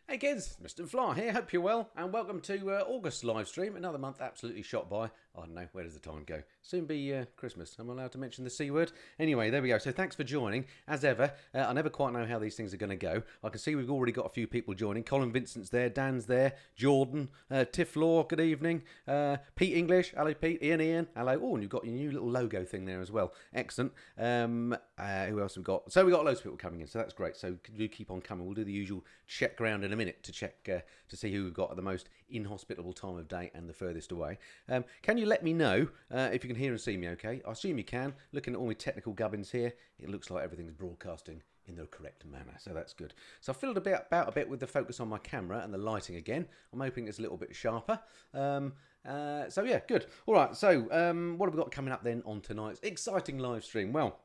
Hey kids, Mr. Fly here, hope you're well, and welcome to August live stream. Another month absolutely shot by. I don't know, where does the time go? Soon be Christmas. Am I allowed to mention the C word? Anyway, there we go. So thanks for joining. As ever, I never quite know how these things are going to go. I can see we've already got a few people joining. Colin Vincent's there, Dan's there, Jordan, Tiff Law, good evening. Pete English, hello Pete, Ian, hello. Oh, and you've got your new little logo thing there as well. Excellent. Who else have we got? So we've got loads of people coming in, so that's great. So do keep on coming. We'll do the usual check round in a minute to check to see who we've got at the most inhospitable time of day and the furthest away. Can you let me know if you can hear and see me okay? I assume you can. Looking at all my technical gubbins here, it looks like everything's broadcasting in the correct manner, so that's good. So I fiddled about a bit with the focus on my camera and the lighting again. I'm hoping it's a little bit sharper. So yeah, good. All right, so what have we got coming up then on tonight's exciting live stream? Well,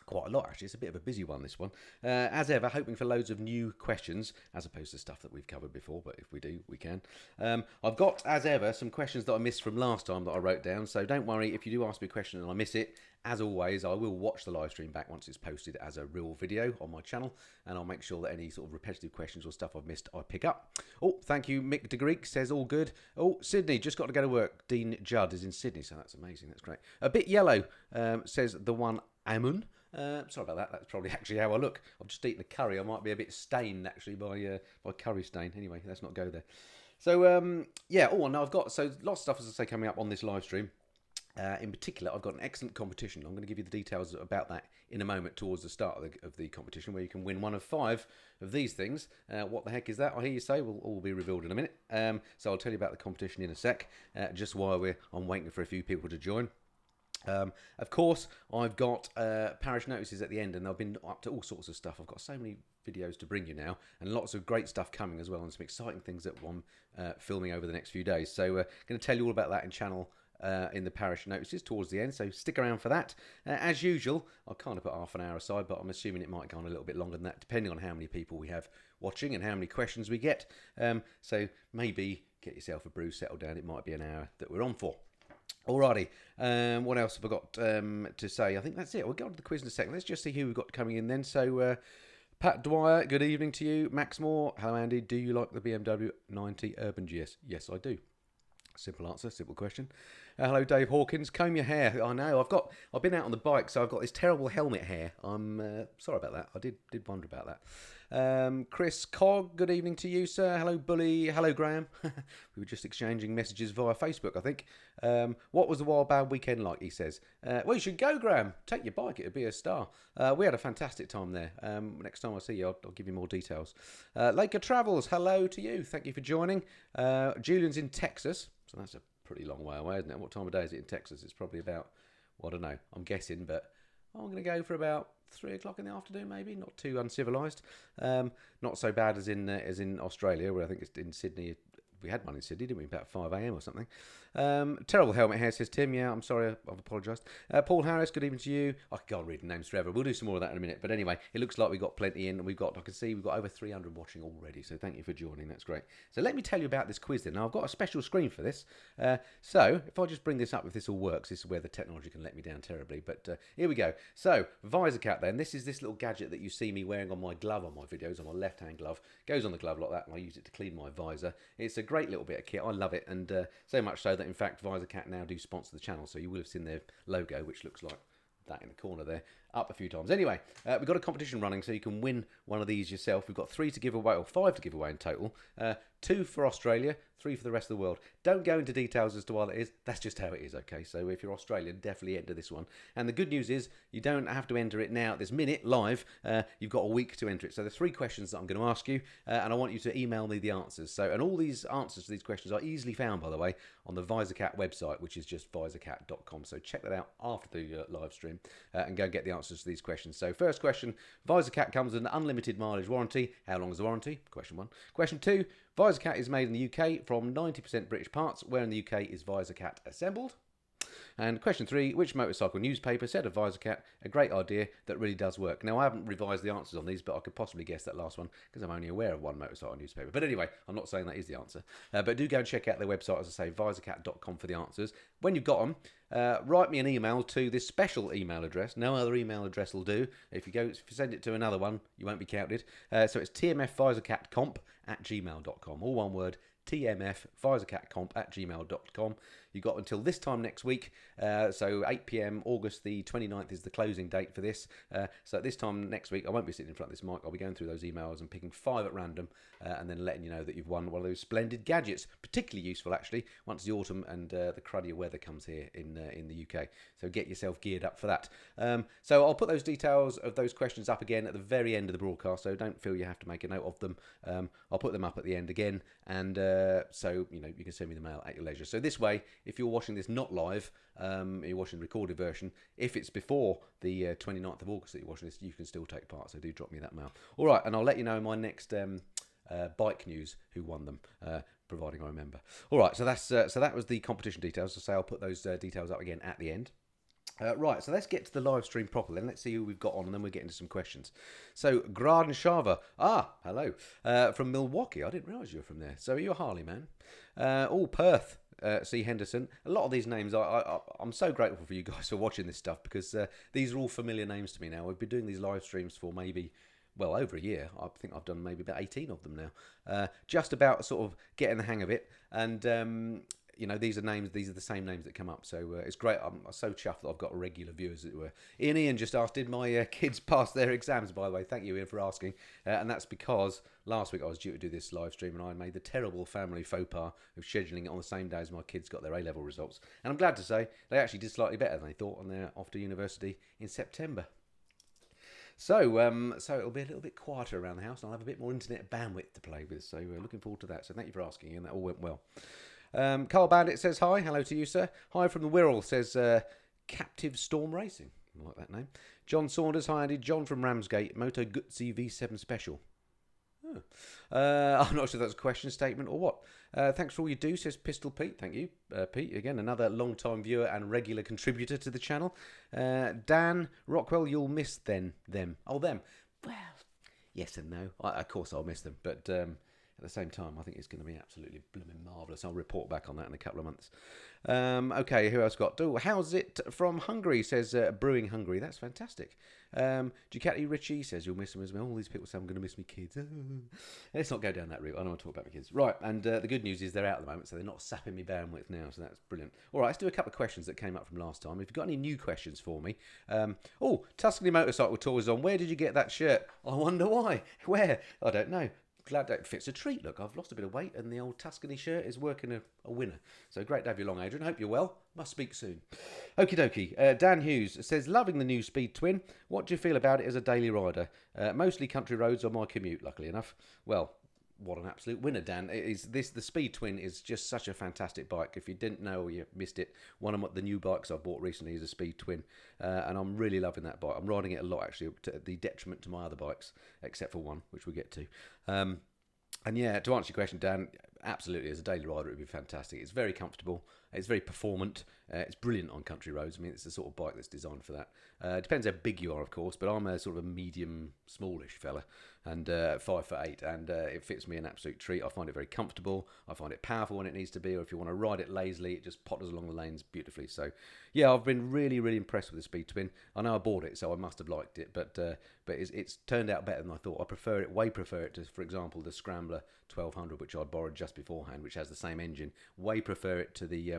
quite a lot actually. It's a bit of a busy one, this one. As ever, hoping for loads of new questions as opposed to stuff that we've covered before, but if we do, we can. I've got, as ever, some questions that I missed from last time that I wrote down, so don't worry if you do ask me a question and I miss it. As always, I will watch the live stream back once it's posted as a real video on my channel, and I'll make sure that any sort of repetitive questions or stuff I've missed I pick up. Oh, thank you, Mick de Greek says all good. Oh, Sydney, just got to go to work. Dean Judd is in Sydney, so that's amazing, that's great. A bit yellow, says the one Amun. Sorry about that. That's probably actually how I look. I've just eaten a curry. I might be a bit stained actually by curry stain. Anyway, let's not go there. So yeah. Oh, no, I've got lots of stuff as I say coming up on this live stream. In particular, I've got an excellent competition. I'm going to give you the details about that in a moment towards the start of the competition, where you can win one of 5 of these things. What the heck is that? I hear you say. Will all be revealed in a minute. So I'll tell you about the competition in a sec. Just while I'm waiting for a few people to join. Of course, I've got Parish Notices at the end, and I've been up to all sorts of stuff. I've got so many videos to bring you now, and lots of great stuff coming as well, and some exciting things that I'm filming over the next few days. So going to tell you all about that in the Parish Notices towards the end, so stick around for that. As usual, I'll kind of put half an hour aside, but I'm assuming it might go on a little bit longer than that, depending on how many people we have watching and how many questions we get. So maybe get yourself a brew, settle down. It might be an hour that we're on for. Alrighty, what else have I got to say? I think that's it. We'll go on to the quiz in a second. Let's just see who we've got coming in then. So, Pat Dwyer, good evening to you. Max Moore, hello Andy. Do you like the BMW 90 Urban GS? Yes, I do. Simple answer, simple question. Hello, Dave Hawkins. Comb your hair. I know. I've been out on the bike, so I've got this terrible helmet hair. I'm sorry about that. I did wonder about that. Chris Cog, good evening to you, sir. Hello, Bully. Hello, Graham. We were just exchanging messages via Facebook, I think. What was the Wild Bad weekend like? He says. Well, you should go, Graham. Take your bike. It'd be a star. We had a fantastic time there. Next time I see you, I'll give you more details. Laker Travels. Hello to you. Thank you for joining. Julian's in Texas. So that's a pretty long way away, isn't it? What time of day is it in Texas? It's probably about, well, I don't know, I'm guessing, but I'm going to go for about 3 o'clock in the afternoon, maybe. Not too uncivilised. Not so bad as in Australia, where I think it's in Sydney. We had one in Sydney, didn't we? About 5 a.m. or something. Terrible helmet hair, says Tim. Yeah, I'm sorry, I've apologised. Paul Harris, good evening to you. I could go on reading names forever. We'll do some more of that in a minute. But anyway, it looks like we've got plenty in. I can see we've got over 300 watching already. So thank you for joining. That's great. So let me tell you about this quiz then. Now, I've got a special screen for this. So if I just bring this up, if this all works, this is where the technology can let me down terribly. But here we go. So, visor cap then. This is this little gadget that you see me wearing on my glove on my videos, on my left-hand glove. Goes on the glove like that, and I use it to clean my visor. It's a great little bit of kit. I love it, and so much so that in fact VisorCat now do sponsor the channel, so you will have seen their logo, which looks like that in the corner there, up a few times. Anyway, we've got a competition running, so you can win one of these yourself. We've got 3 to give away, or 5 to give away in total. 2 for Australia, 3 for the rest of the world. Don't go into details as to why that is. That's just how it is, okay? So if you're Australian, definitely enter this one. And the good news is you don't have to enter it now at this minute, live. You've got a week to enter it. So there's 3 questions that I'm going to ask you, and I want you to email me the answers. So, and all these answers to these questions are easily found, by the way, on the VisorCat website, which is just visorcat.com. So check that out after the live stream and go and get the answers to these questions. So first question, VisorCat comes with an unlimited mileage warranty. How long is the warranty? Question 1. Question 2, VisorCat is made in the UK from 90% British parts. Where in the UK is VisorCat assembled? And question 3, which motorcycle newspaper said of VisorCat, a great idea that really does work? Now, I haven't revised the answers on these, but I could possibly guess that last one because I'm only aware of one motorcycle newspaper. But anyway, I'm not saying that is the answer. But do go and check out their website, as I say, visorcat.com for the answers. When you've got them, write me an email to this special email address. No other email address will do. If you send it to another one, you won't be counted. So it's tmfvisorcatcomp tmf@gmail.com. All one word, TMF, visorcatcomp@gmail.com. You've got until this time next week, so 8 p.m, August the 29th is the closing date for this. So at this time next week, I won't be sitting in front of this mic, I'll be going through those emails and picking 5 at random, and then letting you know that you've won one of those splendid gadgets. Particularly useful, actually, once the autumn and the cruddier weather comes here in the UK. So get yourself geared up for that. So I'll put those details of those questions up again at the very end of the broadcast, so don't feel you have to make a note of them. I'll put them up at the end again, and so you can send me the mail at your leisure. So this way, if you're watching this not live, you're watching the recorded version, if it's before the 29th of August that you're watching this, you can still take part, so do drop me that mail. All right, and I'll let you know in my next bike news who won them, providing I remember. All right, so that was the competition details. So I'll put those details up again at the end. Right, so let's get to the live stream properly, and let's see who we've got on, and then we'll get into some questions. So, Gran Canaria, hello, from Milwaukee. I didn't realise you were from there. So, you're a Harley man. Perth, C. Henderson. A lot of these names, I'm so grateful for you guys for watching this stuff, because these are all familiar names to me now. We've been doing these live streams for maybe, well, over a year. I think I've done maybe about 18 of them now. Just about sort of getting the hang of it, and these are the same names that come up, so it's great. I'm so chuffed that I've got regular viewers, as it were. Ian just asked, did my kids pass their exams, by the way? Thank you, Ian, for asking. And that's because last week I was due to do this live stream, and I made the terrible family faux pas of scheduling it on the same day as my kids got their A-level results. And I'm glad to say they actually did slightly better than they thought, and they're off to university in September. So it'll be a little bit quieter around the house, and I'll have a bit more internet bandwidth to play with, so looking forward to that. So thank you for asking, and that all went well. Carl Bandit says hi. Hello to you, sir. Hi from the Wirral, says Captive Storm Racing. I like that name. John Saunders, hi Andy. John from Ramsgate, Moto Guzzi V7 Special. I'm not sure if that's a question statement or what. Thanks for all you do, says Pistol Pete. Thank you, Pete. Again, another long-time viewer and regular contributor to the channel. Dan Rockwell, you'll miss them. Oh, them. Well, yes and no. Of course I'll miss them, but at the same time, I think it's going to be absolutely blooming marvellous. I'll report back on that in a couple of months. Okay, who else got? Oh, how's it from Hungary, says Brewing Hungary. That's fantastic. Ducati Richie says you'll miss them as well. All these people say I'm going to miss me kids. Let's not go down that route. I don't want to talk about my kids. Right, and the good news is they're out at the moment, so they're not sapping me bandwidth now, so that's brilliant. All right, let's do a couple of questions that came up from last time. If you've got any new questions for me. Tuscany Motorcycle Tour is on. Where did you get that shirt? I wonder why. Where? I don't know. Glad that fits a treat. Look, I've lost a bit of weight, and the old Tuscany shirt is working a winner. So great to have you along, Adrian. Hope you're well. Must speak soon. Okie dokie. Dan Hughes says, loving the new Speed Twin. What do you feel about it as a daily rider? Mostly country roads on my commute, luckily enough. Well, what an absolute winner, Dan. The Speed Twin is just such a fantastic bike. If you didn't know or you missed it, one of the new bikes I bought recently is a Speed Twin, and I'm really loving that bike. I'm riding it a lot, actually, to the detriment to my other bikes, except for one, which we'll get to. And yeah, to answer your question, Dan, absolutely, as a daily rider, it would be fantastic. It's very comfortable. It's very performant. It's brilliant on country roads. I mean, it's the sort of bike that's designed for that. It depends how big you are, of course, but I'm a sort of a medium, smallish fella, and 5'8", and it fits me an absolute treat. I find it very comfortable. I find it powerful when it needs to be, or if you want to ride it lazily, it just potters along the lanes beautifully. So, yeah, I've been really, really impressed with the Speed Twin. I know I bought it, so I must have liked it, but it's turned out better than I thought. I way prefer it to, for example, the Scrambler 1200, which I borrowed just beforehand, which has the same engine. Way prefer it to the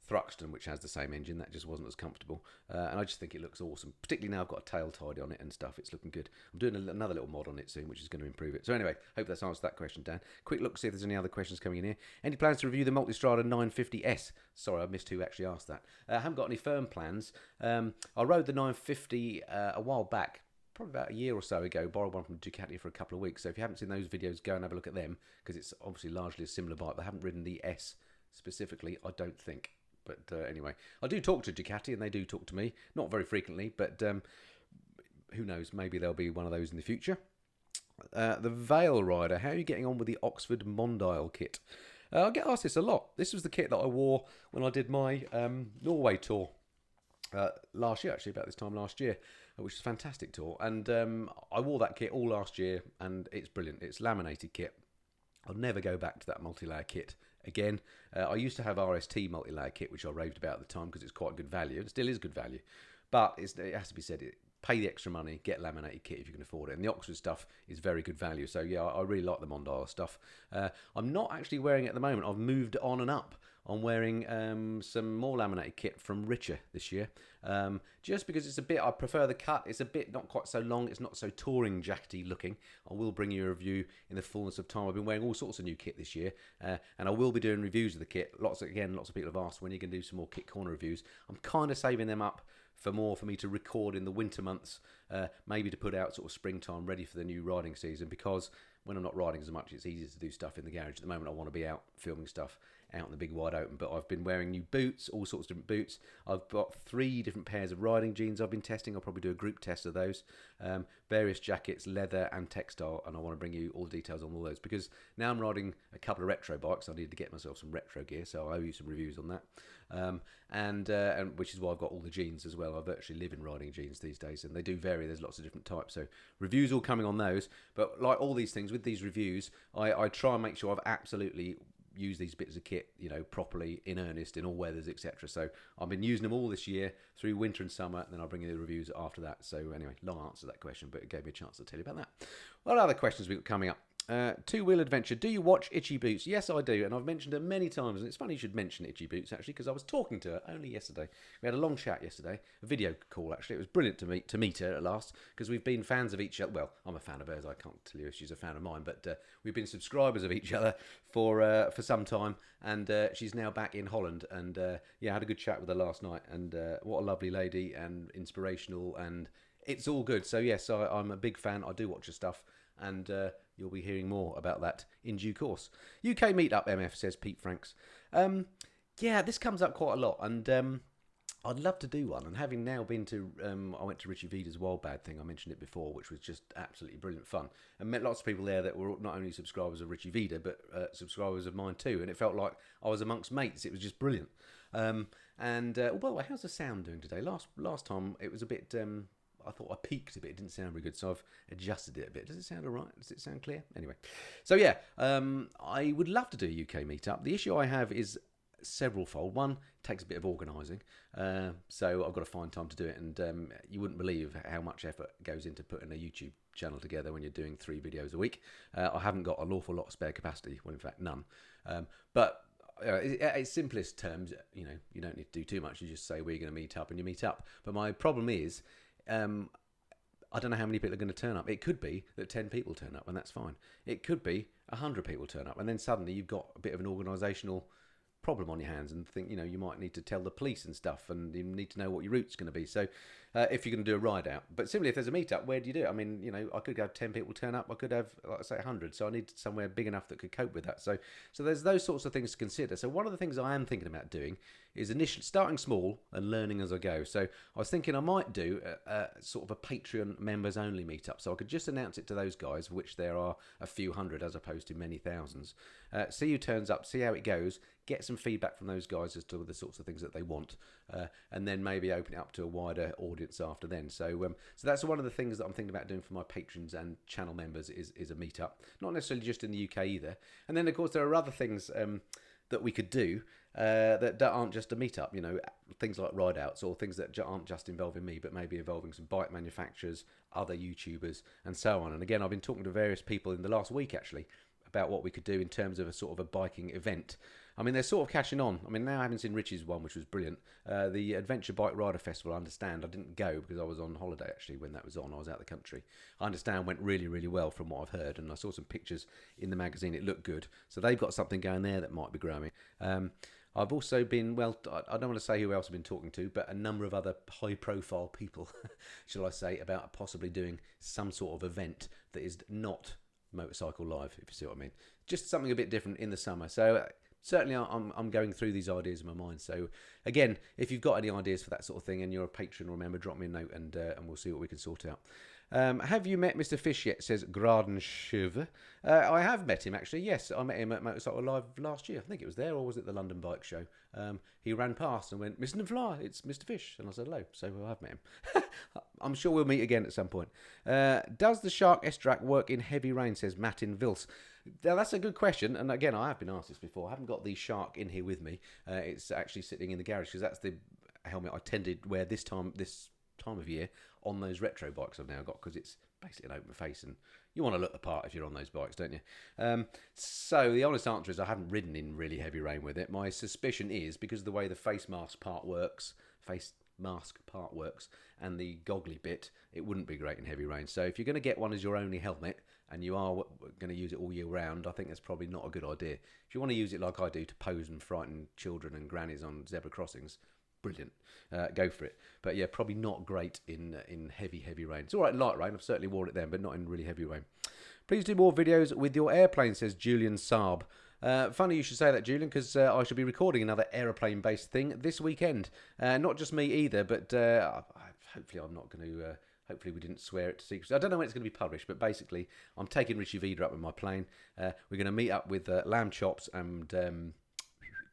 Thruxton, which has the same engine. That just wasn't as comfortable, and I just think it looks awesome, particularly now I've got a tail tidy on it and stuff. It's looking good. I'm doing another little mod on it soon, which is going to improve it. So anyway, hope that's answered that question, Dan. Quick look, see if there's any other questions coming in here. Any plans to review the Multistrada 950S? Sorry, I missed who actually asked that. I haven't got any firm plans. I rode the 950 a while back, probably about a year or so ago. Borrowed one from Ducati for a couple of weeks, so if you haven't seen those videos, go and have a look at them, because it's obviously largely a similar bike. I haven't ridden the S specifically, I don't think. But anyway, I do talk to Ducati, and they do talk to me. Not very frequently, but who knows? Maybe there'll be one of those in the future. The Vale Rider, how are you getting on with the Oxford Mondial kit? I get asked this a lot. This was the kit that I wore when I did my Norway tour last year, actually, about this time last year, which was a fantastic tour. And I wore that kit all last year, and it's brilliant. It's laminated kit. I'll never go back to that multi-layer kit again. I used to have RST multi-layer kit, which I raved about at the time because it's quite good value. It still is good value. But it has to be said, pay the extra money, get laminated kit if you can afford it. And the Oxford stuff is very good value. So yeah, I really like the Mondial stuff. I'm not actually wearing it at the moment. I've moved on and up. I'm wearing some more laminated kit from Richer this year, just because it's a bit, I prefer the cut. It's a bit not quite so long. It's not so touring jackety looking. I will bring you a review in the fullness of time. I've been wearing all sorts of new kit this year, and I will be doing reviews of the kit. Lots of people have asked when you can do some more Kit Corner reviews. I'm kind of saving them up for me to record in the winter months, maybe to put out sort of springtime ready for the new riding season, because when I'm not riding as much, it's easier to do stuff in the garage. At the moment, I want to be out filming stuff out in the big wide open, but I've been wearing new boots, all sorts of different boots. I've got 3 different pairs of riding jeans I've been testing. I'll probably do a group test of those. Various jackets, leather and textile, and I want to bring you all the details on all those, because now I'm riding a couple of retro bikes. I need to get myself some retro gear, so I owe you some reviews on that. And which is why I've got all the jeans as well. I virtually live in riding jeans these days, and they do vary. There's lots of different types, so reviews all coming on those. But like all these things with these reviews, I try and make sure I've absolutely use these bits of kit, properly, in earnest, in all weathers, etc. So I've been using them all this year through winter and summer, and then I'll bring you the reviews after that. So anyway, long answer to that question, but it gave me a chance to tell you about that. What other questions we've got coming up? Two-wheel adventure. Do you watch Itchy Boots? Yes, I do, and I've mentioned her many times. And it's funny you should mention Itchy Boots, actually, because I was talking to her only yesterday. We had a long chat yesterday, a video call, actually. It was brilliant to meet her at last, because we've been fans of each other. Well, I'm a fan of hers. I can't tell you if she's a fan of mine, but we've been subscribers of each other for some time, and she's now back in Holland. And yeah, I had a good chat with her last night, and what a lovely lady, and inspirational, and it's all good. So yes, I'm a big fan. I do watch her stuff, and you'll be hearing more about that in due course. UK Meetup, MF, says Pete Franks. Yeah, this comes up quite a lot, and I'd love to do one. And having now been to, I went to Richie Vida's Wild Bad thing, I mentioned it before, which was just absolutely brilliant fun. And met lots of people there that were not only subscribers of Richie Vida, but subscribers of mine too. And it felt like I was amongst mates. It was just brilliant. Oh, by the way, how's the sound doing today? Last time it was a bit... I thought I peaked a bit. It didn't sound very good, so I've adjusted it a bit. Does it sound all right? Does it sound clear? Anyway. So yeah, I would love to do a UK meetup. The issue I have is several-fold. One, it takes a bit of organising. So I've got to find time to do it. And you wouldn't believe how much effort goes into putting a YouTube channel together when you're doing 3 videos a week. I haven't got an awful lot of spare capacity. Well, in fact, none. But... at its simplest terms, you don't need to do too much. You just say we're going to meet up, and you meet up. But my problem is, I don't know how many people are going to turn up. It could be that 10 people turn up, and that's fine. It could be 100 people turn up, and then suddenly you've got a bit of an organisational problem on your hands, and think you might need to tell the police and stuff, and you need to know what your route's going to be. So if you're going to do a ride out, but simply if there's a meetup, where do you do it? I mean, I could have 10 people turn up. I could have, like I say, 100. So I need somewhere big enough that could cope with that. So there's those sorts of things to consider. So one of the things I am thinking about doing is initially starting small and learning as I go. So I was thinking I might do a sort of a Patreon members only meetup. So I could just announce it to those guys, of which there are a few hundred as opposed to many thousands. See who turns up, see how it goes, get some feedback from those guys as to the sorts of things that they want, and then maybe open it up to a wider audience after then. So that's one of the things that I'm thinking about doing for my patrons and channel members is a meetup. Not necessarily just in the UK either. And then, of course, there are other things that we could do that aren't just a meetup, things like ride outs, or things that aren't just involving me, but maybe involving some bike manufacturers, other YouTubers, and so on. And again, I've been talking to various people in the last week, actually, about what we could do in terms of a sort of a biking event. I mean, they're sort of catching on. I mean, now I haven't seen Richie's one, which was brilliant. The Adventure Bike Rider Festival, I understand. I didn't go because I was on holiday, actually, when that was on. I was out of the country. I understand went really, really well from what I've heard, and I saw some pictures in the magazine. It looked good. So they've got something going there that might be growing. I've also been, well, I don't want to say who else I've been talking to, but a number of other high-profile people, shall I say, about possibly doing some sort of event that is not Motorcycle Live, if you see what I mean. Just something a bit different in the summer. So certainly I'm going through these ideas in my mind. So again, if you've got any ideas for that sort of thing and you're a patron, remember, drop me a note, and we'll see what we can sort out. Have you met Mr. Fish yet, says Gradenscheuve. I have met him, actually. Yes, I met him at Motorcycle Live last year. I think it was there, or was it the London Bike Show? He ran past and went, "Mr. Fly, it's Mr. Fish." And I said hello, so I have met him. I'm sure we'll meet again at some point. Does the Shark S-Track work in heavy rain, says Martin Vils. Now, that's a good question, and again, I have been asked this before. I haven't got the Shark in here with me. It's actually sitting in the garage, because that's the helmet I tended wear this time time of year on those retro bikes I've now got, because it's basically an open face and you want to look the part if you're on those bikes, don't you? So the honest answer is I haven't ridden in really heavy rain with it. My suspicion is because of the way the face mask part works and the goggly bit, it wouldn't be great in heavy rain. So if you're going to get one as your only helmet and you are going to use it all year round, I think that's probably not a good idea. If you want to use it like I do to pose and frighten children and grannies on zebra crossings, brilliant, go for it. But yeah, probably not great in heavy rain. It's all right in light rain, I've certainly worn it then, but not in really heavy rain. Please do more videos with your airplane, says Julian Saab. Funny you should say that, Julian, because I should be recording another aeroplane-based thing this weekend. Not just me either, but hopefully I'm not going to... hopefully we didn't swear it to secrecy. I don't know when it's going to be published, but basically I'm taking Richie Vida up with my plane. We're going to meet up with Lamb Chops and...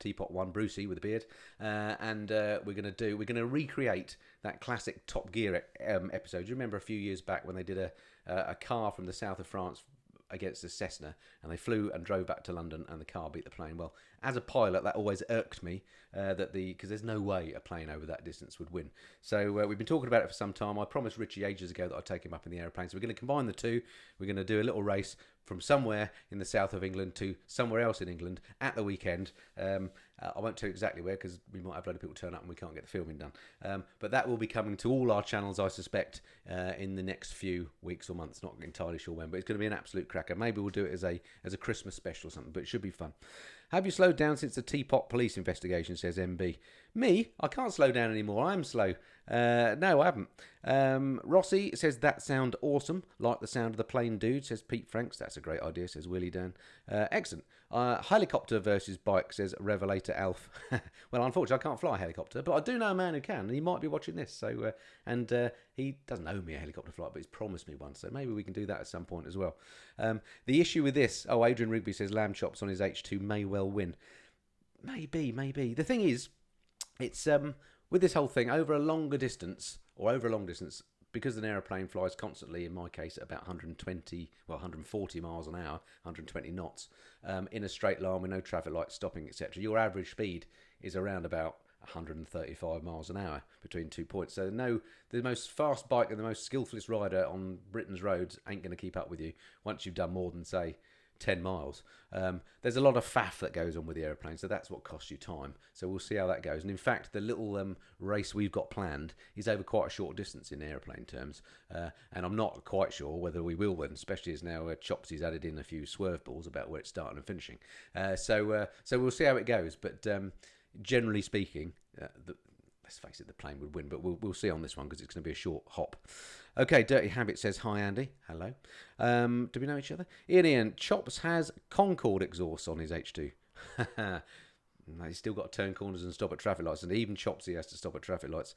Teapot One, Brucey with a beard, and we're going to recreate that classic Top Gear episode. Do you remember a few years back when they did a car from the south of France against the Cessna, and they flew and drove back to London, and the car beat the plane? Well, as a pilot, that always irked me because there's no way a plane over that distance would win. So we've been talking about it for some time. I promised Richie ages ago that I'd take him up in the aeroplane. So we're going to combine the two. We're going to do a little race from somewhere in the south of England to somewhere else in England at the weekend. I won't tell you exactly where, because we might have a load of people turn up and we can't get the filming done. But that will be coming to all our channels, I suspect, in the next few weeks or months. Not entirely sure when, but it's going to be an absolute cracker. Maybe we'll do it as a Christmas special or something, but it should be fun. Have you slowed down since the Teapot police investigation, says MB. Me? I can't slow down anymore. I'm slow. No, I haven't. Rossi says, that sound awesome. Like the sound of the plane dude, says Pete Franks. That's a great idea, says Willie Dan. Excellent. Helicopter versus bike, says Revelator Alf. Well, unfortunately, I can't fly a helicopter, but I do know a man who can, and he might be watching this. So, he doesn't owe me a helicopter flight, but he's promised me one. So maybe we can do that at some point as well. The issue with this, Adrian Rigby says Lamb Chops on his H2 may well win. Maybe. The thing is, it's with this whole thing over a long distance, because an aeroplane flies constantly, in my case, at about 140 miles an hour, 120 knots, in a straight line with no traffic lights stopping, etc. Your average speed is around about 135 miles an hour between 2 points. So the most fast bike and the most skillfulest rider on Britain's roads ain't going to keep up with you once you've done more than, say, 10 miles. There's a lot of faff that goes on with the aeroplane, so that's what costs you time. So we'll see how that goes. And in fact, the little race we've got planned is over quite a short distance in aeroplane terms. And I'm not quite sure whether we will win, especially as now Chopsy's added in a few swerve balls about where it's starting and finishing. So we'll see how it goes. But generally speaking, let's face it, the plane would win, but we'll see on this one because it's going to be a short hop. Okay, Dirty Habit says, hi Andy, hello. Do we know each other? Ian, Chops has Concorde exhaust on his H2. No, he's still got to turn corners and stop at traffic lights, and even Chopsy has to stop at traffic lights.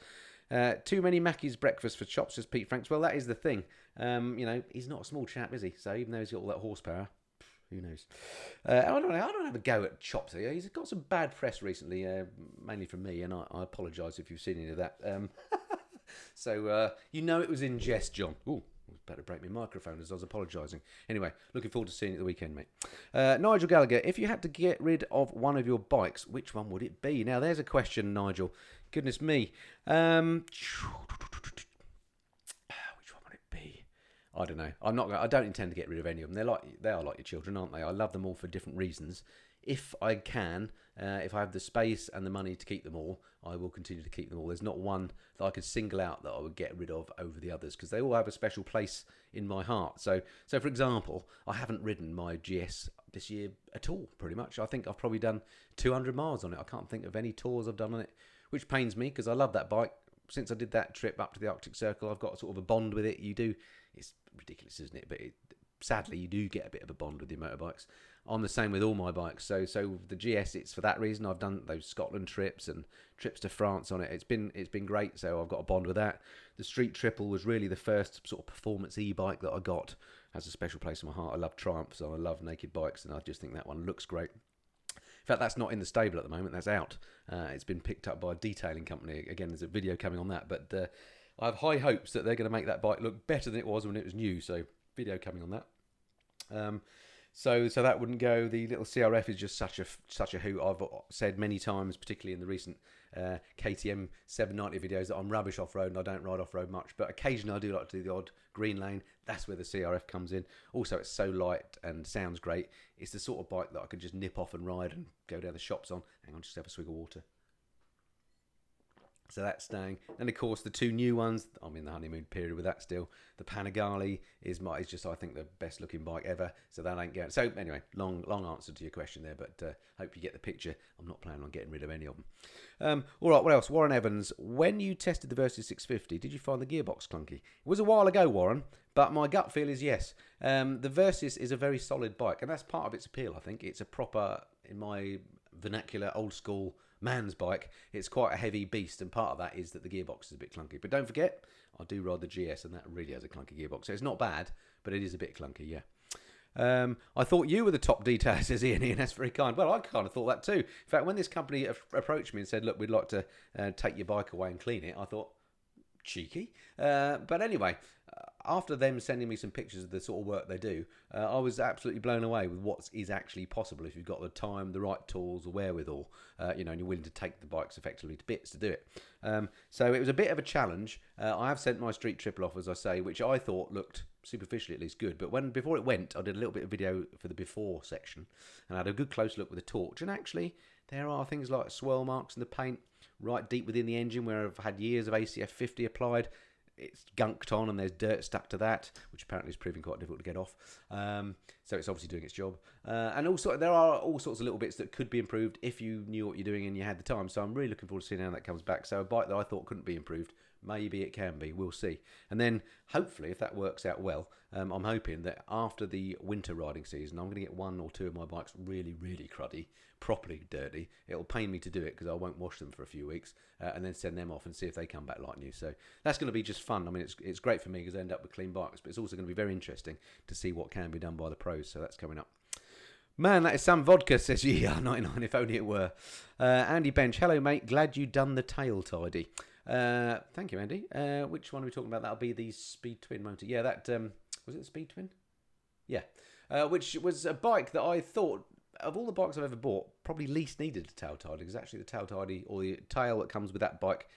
Too many Mackey's breakfast for Chops, says Pete Franks. Well, that is the thing. He's not a small chap, is he? So even though he's got all that horsepower, who knows? I don't have a go at Chopsy. He's got some bad press recently, mainly from me, and I apologise if you've seen any of that. So it was in jest, John. Ooh, better break my microphone as I was apologising. Anyway, looking forward to seeing it the weekend, mate. Nigel Gallagher, if you had to get rid of one of your bikes, which one would it be? Now, there's a question, Nigel. Goodness me. Which one would it be? I don't know. I don't intend to get rid of any of them. They are like your children, aren't they? I love them all for different reasons. If I can, if I have the space and the money to keep them all, I will continue to keep them all. There's not one that I could single out that I would get rid of over the others, because they all have a special place in my heart. So for example, I haven't ridden my GS this year at all, pretty much. I think I've probably done 200 miles on it. I can't think of any tours I've done on it, which pains me because I love that bike. Since I did that trip up to the Arctic Circle, I've got sort of a bond with it. It's ridiculous, isn't it? But sadly, you do get a bit of a bond with your motorbikes. I'm the same with all my bikes. So the GS, it's for that reason. I've done those Scotland trips and trips to France on it. It's been great. So I've got a bond with that. The Street Triple was really the first sort of performance e-bike that I got. Has a special place in my heart. I love Triumph, so I love naked bikes, and I just think that one looks great. In fact, that's not in the stable at the moment. That's out. It's been picked up by a detailing company. Again, there's a video coming on that. But I have high hopes that they're going to make that bike look better than it was when it was new. So video coming on that. So that wouldn't go. The little CRF is just such a hoot. I've said many times, particularly in the recent KTM 790 videos, that I'm rubbish off-road and I don't ride off-road much. But occasionally I do like to do the odd green lane. That's where the CRF comes in. Also, it's so light and sounds great. It's the sort of bike that I could just nip off and ride and go down the shops on. Hang on, just have a swig of water. So that's staying. And of course the two new ones, I'm in the honeymoon period with that still. The Panigale is just, I think, the best looking bike ever. So that ain't going. So anyway, long answer to your question there, but hope you get the picture. I'm not planning on getting rid of any of them. All right, what else? Warren Evans, when you tested the Versys 650, did you find the gearbox clunky? It was a while ago, Warren, but my gut feel is yes. The Versys is a very solid bike, and that's part of its appeal, I think. It's a proper, in my vernacular, old school man's bike. It's quite a heavy beast, and part of that is that the gearbox is a bit clunky. But don't forget, I do ride the GS, and that really has a clunky gearbox. So it's not bad, but it is a bit clunky, yeah. I thought you were the top detail, says Ian. That's very kind. Well, I kind of thought that too. In fact, when this company approached me and said, look, we'd like to take your bike away and clean it, I thought, cheeky. But anyway, after them sending me some pictures of the sort of work they do, I was absolutely blown away with what is actually possible if you've got the time, the right tools, the wherewithal, and you're willing to take the bikes effectively to bits to do it. So it was a bit of a challenge. I have sent my street triple off, as I say, which I thought looked superficially at least good. But before it went, I did a little bit of video for the before section, and I had a good close look with a torch. And actually, there are things like swirl marks in the paint right deep within the engine where I've had years of ACF 50 applied. It's gunked on and there's dirt stuck to that, which apparently is proving quite difficult to get off. So it's obviously doing its job. And also there are all sorts of little bits that could be improved if you knew what you're doing and you had the time. So I'm really looking forward to seeing how that comes back. So a bike that I thought couldn't be improved, maybe it can be. We'll see. And then hopefully, if that works out well, I'm hoping that after the winter riding season, I'm going to get one or two of my bikes really, really cruddy, properly dirty. It'll pain me to do it because I won't wash them for a few weeks and then send them off and see if they come back like new. So that's going to be just fun. I mean, it's great for me because I end up with clean bikes, but it's also going to be very interesting to see what can be done by the pros. So that's coming up. Man, that is some vodka, says ER99, if only it were. Andy Bench, hello, mate. Glad you done the tail tidy. Thank you, Andy. Which one are we talking about? That'll be the Speed Twin motor. Yeah, that was it the Speed Twin? Yeah. Which was a bike that I thought, of all the bikes I've ever bought, probably least needed a tail tidy, because actually the tail tidy, or the tail that comes with that bike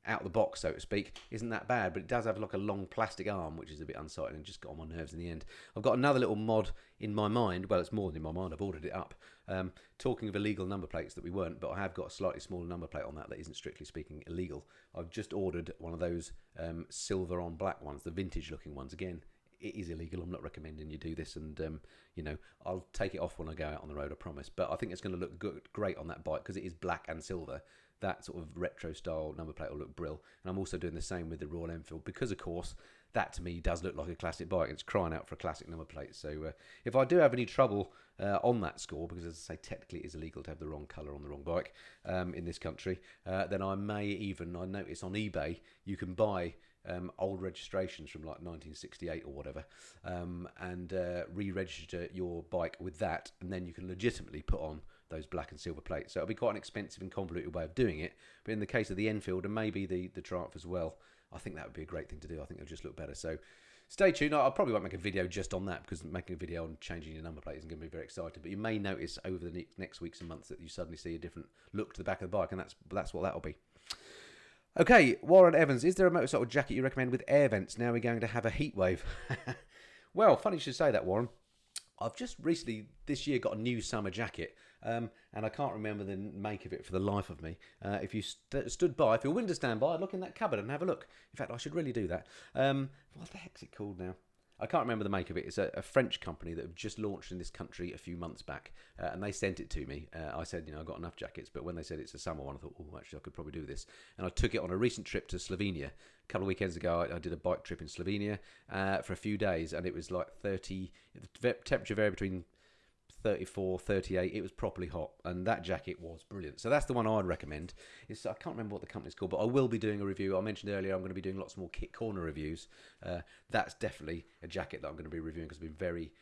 out the box, so to speak, isn't that bad, but it does have like a long plastic arm, which is a bit unsightly and just got on my nerves in the end. I've got another little mod in my mind. Well, it's more than in my mind. I've ordered it up. Talking of illegal number plates that we weren't, but I have got a slightly smaller number plate on that isn't strictly speaking illegal. I've just ordered one of those silver on black ones, the vintage looking ones. Again, it is illegal. I'm not recommending you do this, and I'll take it off when I go out on the road, I promise. But I think it's going to look great on that bike because it is black and silver. That sort of retro style number plate will look brill. And I'm also doing the same with the Royal Enfield because, of course, that to me does look like a classic bike. It's crying out for a classic number plate. So if I do have any trouble on that score, because as I say, technically it is illegal to have the wrong colour on the wrong bike in this country, then I notice on eBay you can buy old registrations from like 1968 or whatever, and re-register your bike with that, and then you can legitimately put on those black and silver plates. So it'll be quite an expensive and convoluted way of doing it, but in the case of the Enfield and maybe the Triumph as well, I think that would be a great thing to do. I think it'll just look better. So stay tuned. I probably won't make a video just on that because making a video on changing your number plate isn't going to be very exciting, but you may notice over the next weeks and months that you suddenly see a different look to the back of the bike, and that's what that'll be. Okay, Warren Evans, is there a motorcycle jacket you recommend with air vents? Now we're going to have a heat wave. Well, funny you should say that, Warren. I've just recently, this year, got a new summer jacket, and I can't remember the make of it for the life of me. If you stood by, if you're willing to stand by, I'd look in that cupboard and have a look. In fact, I should really do that. What the heck's it called now? I can't remember the make of it. It's a French company that have just launched in this country a few months back, and they sent it to me. I said, I've got enough jackets, but when they said it's a summer one, I thought, actually, I could probably do this. And I took it on a recent trip to Slovenia. A couple of weekends ago, I did a bike trip in Slovenia for a few days, and it was like 30, the temperature varied between 34, 38. It was properly hot, and that jacket was brilliant. So that's the one I'd recommend. I can't remember what the company's called, but I will be doing a review. I mentioned earlier I'm going to be doing lots more Kit Corner reviews. That's definitely a jacket that I'm going to be reviewing because I've been very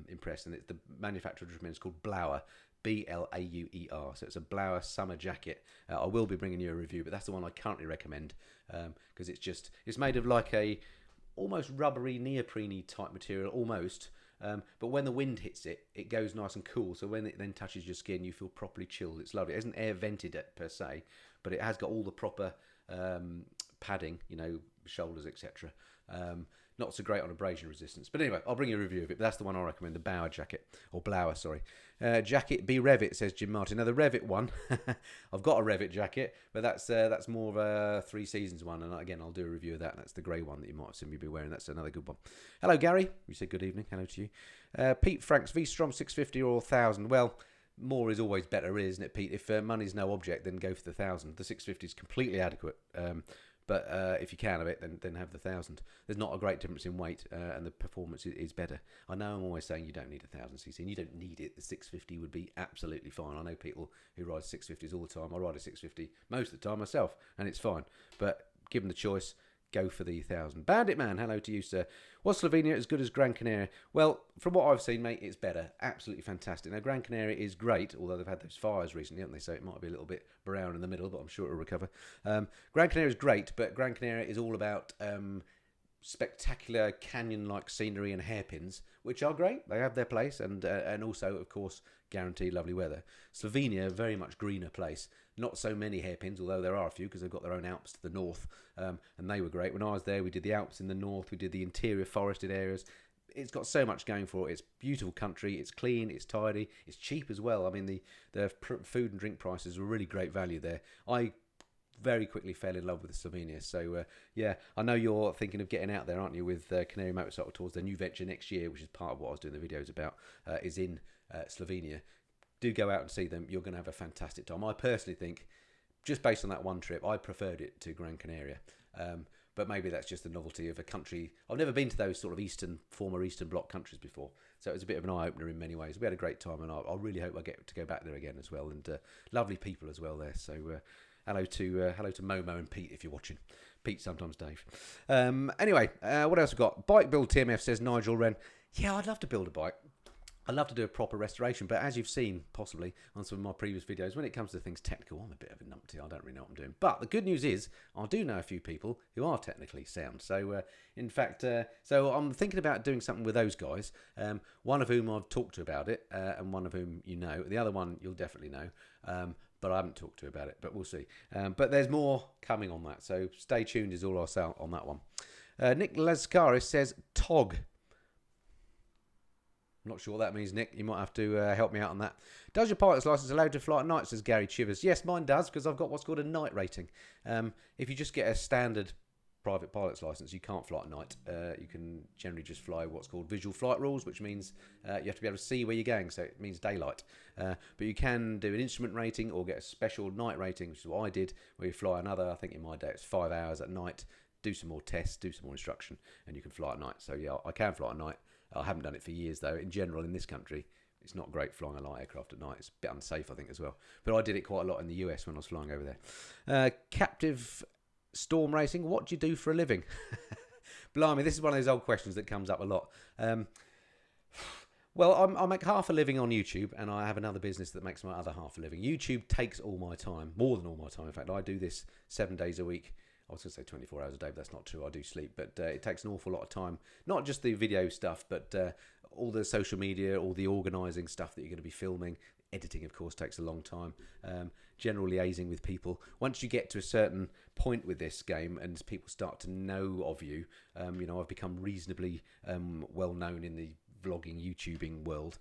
impressed. And it's the manufacturer is called Blauer, Blauer. So it's a Blauer summer jacket. I will be bringing you a review, but that's the one I currently recommend because it's made of like a almost rubbery neoprene type material, almost. But when the wind hits it, it goes nice and cool. So when it then touches your skin, you feel properly chilled. It's lovely. It isn't air vented per se, but it has got all the proper padding, shoulders, etc. Not so great on abrasion resistance. But anyway, I'll bring you a review of it. But that's the one I recommend, the Bauer jacket. Or Blower, sorry. Jacket be Revit, says Jim Martin. Now, the Revit one, I've got a Revit jacket, but that's more of a 3 Seasons one. And again, I'll do a review of that. That's the grey one that you might have seen me be wearing. That's another good one. Hello, Gary. You said good evening. Hello to you. Pete Franks, V-Strom 650 or 1000. Well, more is always better, isn't it, Pete? If money's no object, then go for the 1000. The 650 is completely adequate. But if you can have it, then have the 1000. There's not a great difference in weight, and the performance is better. I know I'm always saying you don't need a 1000cc, and you don't need it. The 650 would be absolutely fine. I know people who ride 650s all the time. I ride a 650 most of the time myself, and it's fine. But given the choice, go for the 1000. Bandit Man, hello to you, sir. Was Slovenia as good as Gran Canaria? Well, from what I've seen, mate, it's better. Absolutely fantastic. Now, Gran Canaria is great, although they've had those fires recently, haven't they? So it might be a little bit brown in the middle, but I'm sure it'll recover. Gran Canaria is great, but Gran Canaria is all about spectacular canyon-like scenery and hairpins, which are great. They have their place, and also, of course, guaranteed lovely weather. Slovenia, very much greener place. Not so many hairpins, although there are a few because they've got their own Alps to the north, and they were great. When I was there, we did the Alps in the north, we did the interior forested areas. It's got so much going for it. It's beautiful country, it's clean, it's tidy, it's cheap as well. I mean, the food and drink prices were really great value there. I very quickly fell in love with Slovenia. So, yeah, I know you're thinking of getting out there, aren't you, with Canary Motorcycle Tours. Their new venture next year, which is part of what I was doing the videos about, is in Slovenia. Do go out and see them. You're going to have a fantastic time. I personally think, just based on that one trip, I preferred it to Gran Canaria. But maybe that's just the novelty of a country. I've never been to those sort of former Eastern Bloc countries before. So it was a bit of an eye-opener in many ways. We had a great time, and I really hope I get to go back there again as well. And lovely people as well there. So hello to Momo and Pete if you're watching. Pete, sometimes Dave. Anyway, what else we got? Bike Build TMF, says Nigel Wren. Yeah, I'd love to build a bike. I'd love to do a proper restoration, but as you've seen, possibly, on some of my previous videos, when it comes to things technical, I'm a bit of a numpty. I don't really know what I'm doing. But the good news is, I do know a few people who are technically sound. So, in fact, so I'm thinking about doing something with those guys, one of whom I've talked to about it, and one of whom you know. The other one you'll definitely know, but I haven't talked to about it, but we'll see. But there's more coming on that, so stay tuned is all I'll say on that one. Nick Laskaris says, TOG. I'm not sure what that means, Nick. You might have to help me out on that. Does your pilot's license allow you to fly at night, says Gary Chivers? Yes, mine does, because I've got what's called a night rating. If you just get a standard private pilot's license, you can't fly at night. You can generally just fly what's called visual flight rules, which means you have to be able to see where you're going, so it means daylight. But you can do an instrument rating or get a special night rating, which is what I did, where you fly another, I think in my day it's 5 hours at night, do some more tests, do some more instruction, and you can fly at night. So yeah, I can fly at night. I haven't done it for years, though. In general, in this country, it's not great flying a light aircraft at night. It's a bit unsafe, I think, as well. But I did it quite a lot in the US when I was flying over there. Captive Storm Racing, what do you do for a living? Blimey, this is one of those old questions that comes up a lot. Well, I make half a living on YouTube, and I have another business that makes my other half a living. YouTube takes all my time, more than all my time. In fact, I do this 7 days a week. I was going to say 24 hours a day, but that's not true. I do sleep, but it takes an awful lot of time. Not just the video stuff, but all the social media, all the organising stuff that you're going to be filming. Editing, of course, takes a long time. General liaising with people. Once you get to a certain point with this game and people start to know of you, I've become reasonably well known in the vlogging, YouTubing world.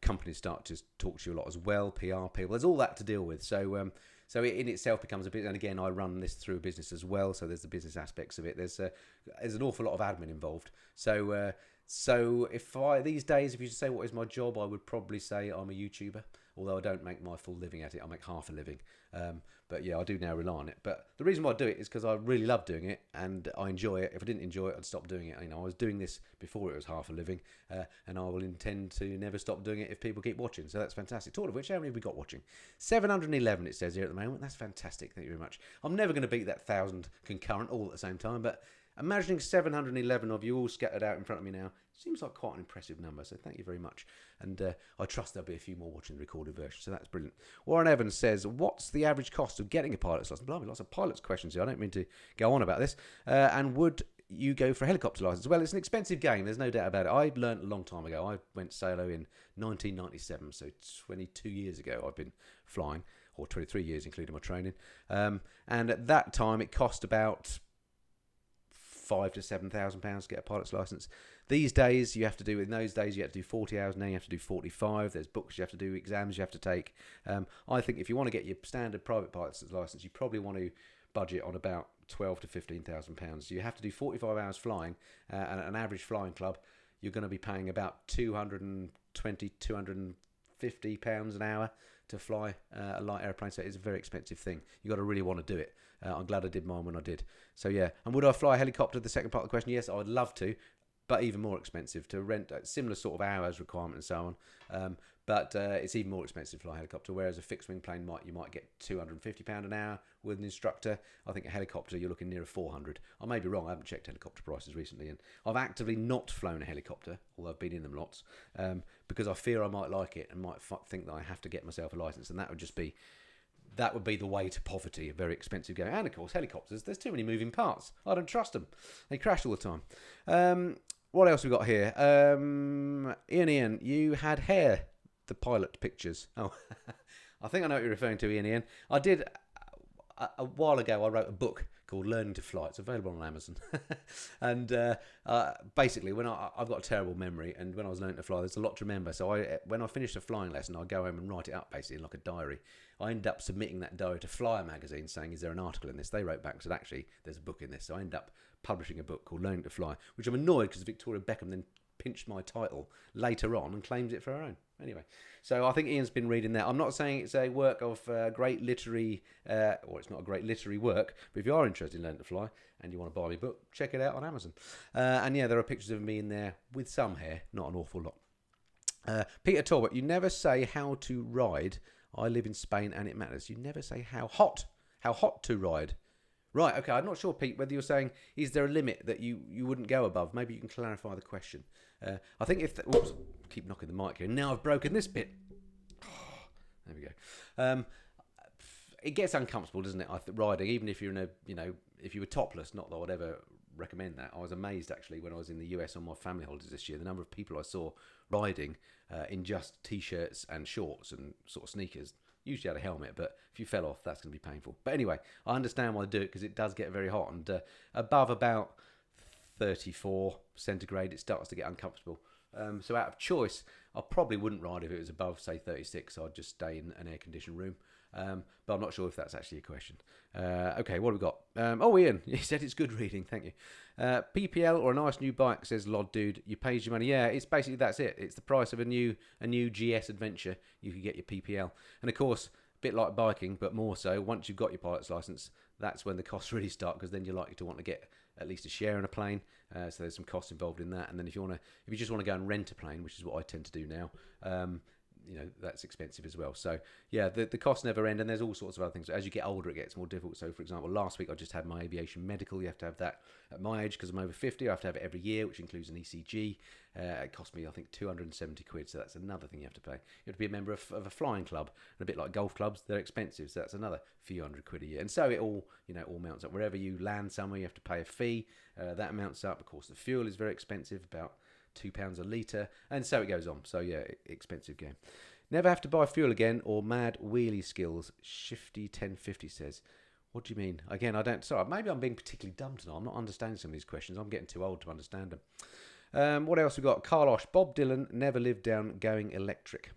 Companies start to talk to you a lot as well, PR people. There's all that to deal with. So it in itself becomes a bit, and again, I run this through a business as well, so there's the business aspects of it. There's an awful lot of admin involved. So if these days, if you say what is my job, I would probably say I'm a YouTuber, although I don't make my full living at it. I make half a living. But yeah, I do now rely on it. But the reason why I do it is because I really love doing it and I enjoy it. If I didn't enjoy it, I'd stop doing it. I was doing this before it was half a living, and I will intend to never stop doing it if people keep watching. So that's fantastic. Talk of which, how many have we got watching? 711 it says here at the moment. That's fantastic. Thank you very much. I'm never going to beat that 1,000 concurrent all at the same time, but imagining 711 of you all scattered out in front of me now seems like quite an impressive number, so thank you very much. And I trust there'll be a few more watching the recorded version, so that's brilliant. Warren Evans says, what's the average cost of getting a pilot's license? Blimey, lots of pilot's questions here. I don't mean to go on about this. And would you go for a helicopter license. Well, it's an expensive game. There's no doubt about it. I learned a long time ago. I went solo in 1997, so 22 years ago. I've been flying, or 23 years, including my training. And at that time, it cost about £5,000 to £7,000 to get a pilot's license. These days, you have to do. In those days, you had to do 40 hours. Now you have to do 45. There's books you have to do, exams you have to take. I think if you want to get your standard private pilot's license, you probably want to budget on about £12,000 to £15,000. You have to do 45 hours flying, and at an average flying club, you're going to be paying about £220, £250 an hour to fly a light airplane. So it's a very expensive thing. You got to really want to do it. I'm glad I did mine when I did. So yeah, and would I fly a helicopter? The second part of the question, yes, I'd love to, but even more expensive to rent. Similar sort of hours requirement and so on. But it's even more expensive to fly a helicopter, whereas a fixed wing plane you might get £250 an hour with an instructor. I think a helicopter you're looking near £400. I may be wrong. I haven't checked helicopter prices recently, and I've actively not flown a helicopter, although I've been in them lots, because I fear I might like it and might think that I have to get myself a license, and that would be the way to poverty. A very expensive game, and of course helicopters. There's too many moving parts. I don't trust them. They crash all the time. What else we got here? Ian, you had hair. The pilot pictures. Oh, I think I know what you're referring to, Ian. I did, a while ago, I wrote a book called Learning to Fly. It's available on Amazon. And basically, when I've got a terrible memory, and when I was learning to fly, there's a lot to remember. So when I finished a flying lesson, I'd go home and write it up, basically, in like a diary. I ended up submitting that diary to Flyer magazine saying, is there an article in this? They wrote back and said, actually, there's a book in this. So I ended up publishing a book called Learning to Fly, which I'm annoyed because Victoria Beckham then pinched my title later on and claims it for her own. Anyway, so I think Ian's been reading that. I'm not saying it's a work of great literary, or it's not a great literary work, but if you are interested in Learning to Fly and you want to buy my book, check it out on Amazon. And yeah, there are pictures of me in there with some hair, not an awful lot. Peter Talbot, you never say how to ride. I live in Spain and it matters. You never say how hot to ride. Right, okay, I'm not sure, Pete, whether you're saying, is there a limit that you wouldn't go above? Maybe you can clarify the question. I think if... oops, keep knocking the mic here. Now I've broken this bit. There we go. It gets uncomfortable, doesn't it, riding, even if you're in if you were topless, not that I would ever recommend that. I was amazed, actually, when I was in the US on my family holidays this year, the number of people I saw riding in just T-shirts and shorts and sort of sneakers. Usually had a helmet, but if you fell off, that's going to be painful. But anyway, I understand why they do it, because it does get very hot. And above about 34 centigrade, it starts to get uncomfortable. So out of choice, I probably wouldn't ride if it was above, say, 36. I'd just stay in an air-conditioned room. But I'm not sure if that's actually a question. Okay, what have we got? Ian, he said it's good reading. Thank you. PPL or a nice new bike, says Lod Dude. You paid your money. Yeah, it's basically, that's it. It's the price of a new GS adventure. You can get your PPL. And of course, a bit like biking, but more so, once you've got your pilot's license, that's when the costs really start, because then you're likely to want to get at least a share in a plane. So there's some costs involved in that. And then if you just want to go and rent a plane, which is what I tend to do now, that's expensive as well. So yeah, the costs never end, and there's all sorts of other things. As you get older, it gets more difficult. So for example, last week I just had my aviation medical. You have to have that at my age because I'm over 50. I have to have it every year, which includes an ECG. It cost me, I think, £270. So that's another thing you have to pay. You have to be a member of a flying club, and a bit like golf clubs, they're expensive. So that's another few £100 a year. And so it all mounts up. Wherever you land somewhere, you have to pay a fee. That amounts up. Of course, the fuel is very expensive, about £2 a litre, and so it goes on. So yeah, expensive game. Never have to buy fuel again, or mad wheelie skills. Shifty 1050 says. What do you mean? Again, I don't... Sorry, maybe I'm being particularly dumb tonight. I'm not understanding some of these questions. I'm getting too old to understand them. What else we got? Carlosh. Bob Dylan never lived down going electric.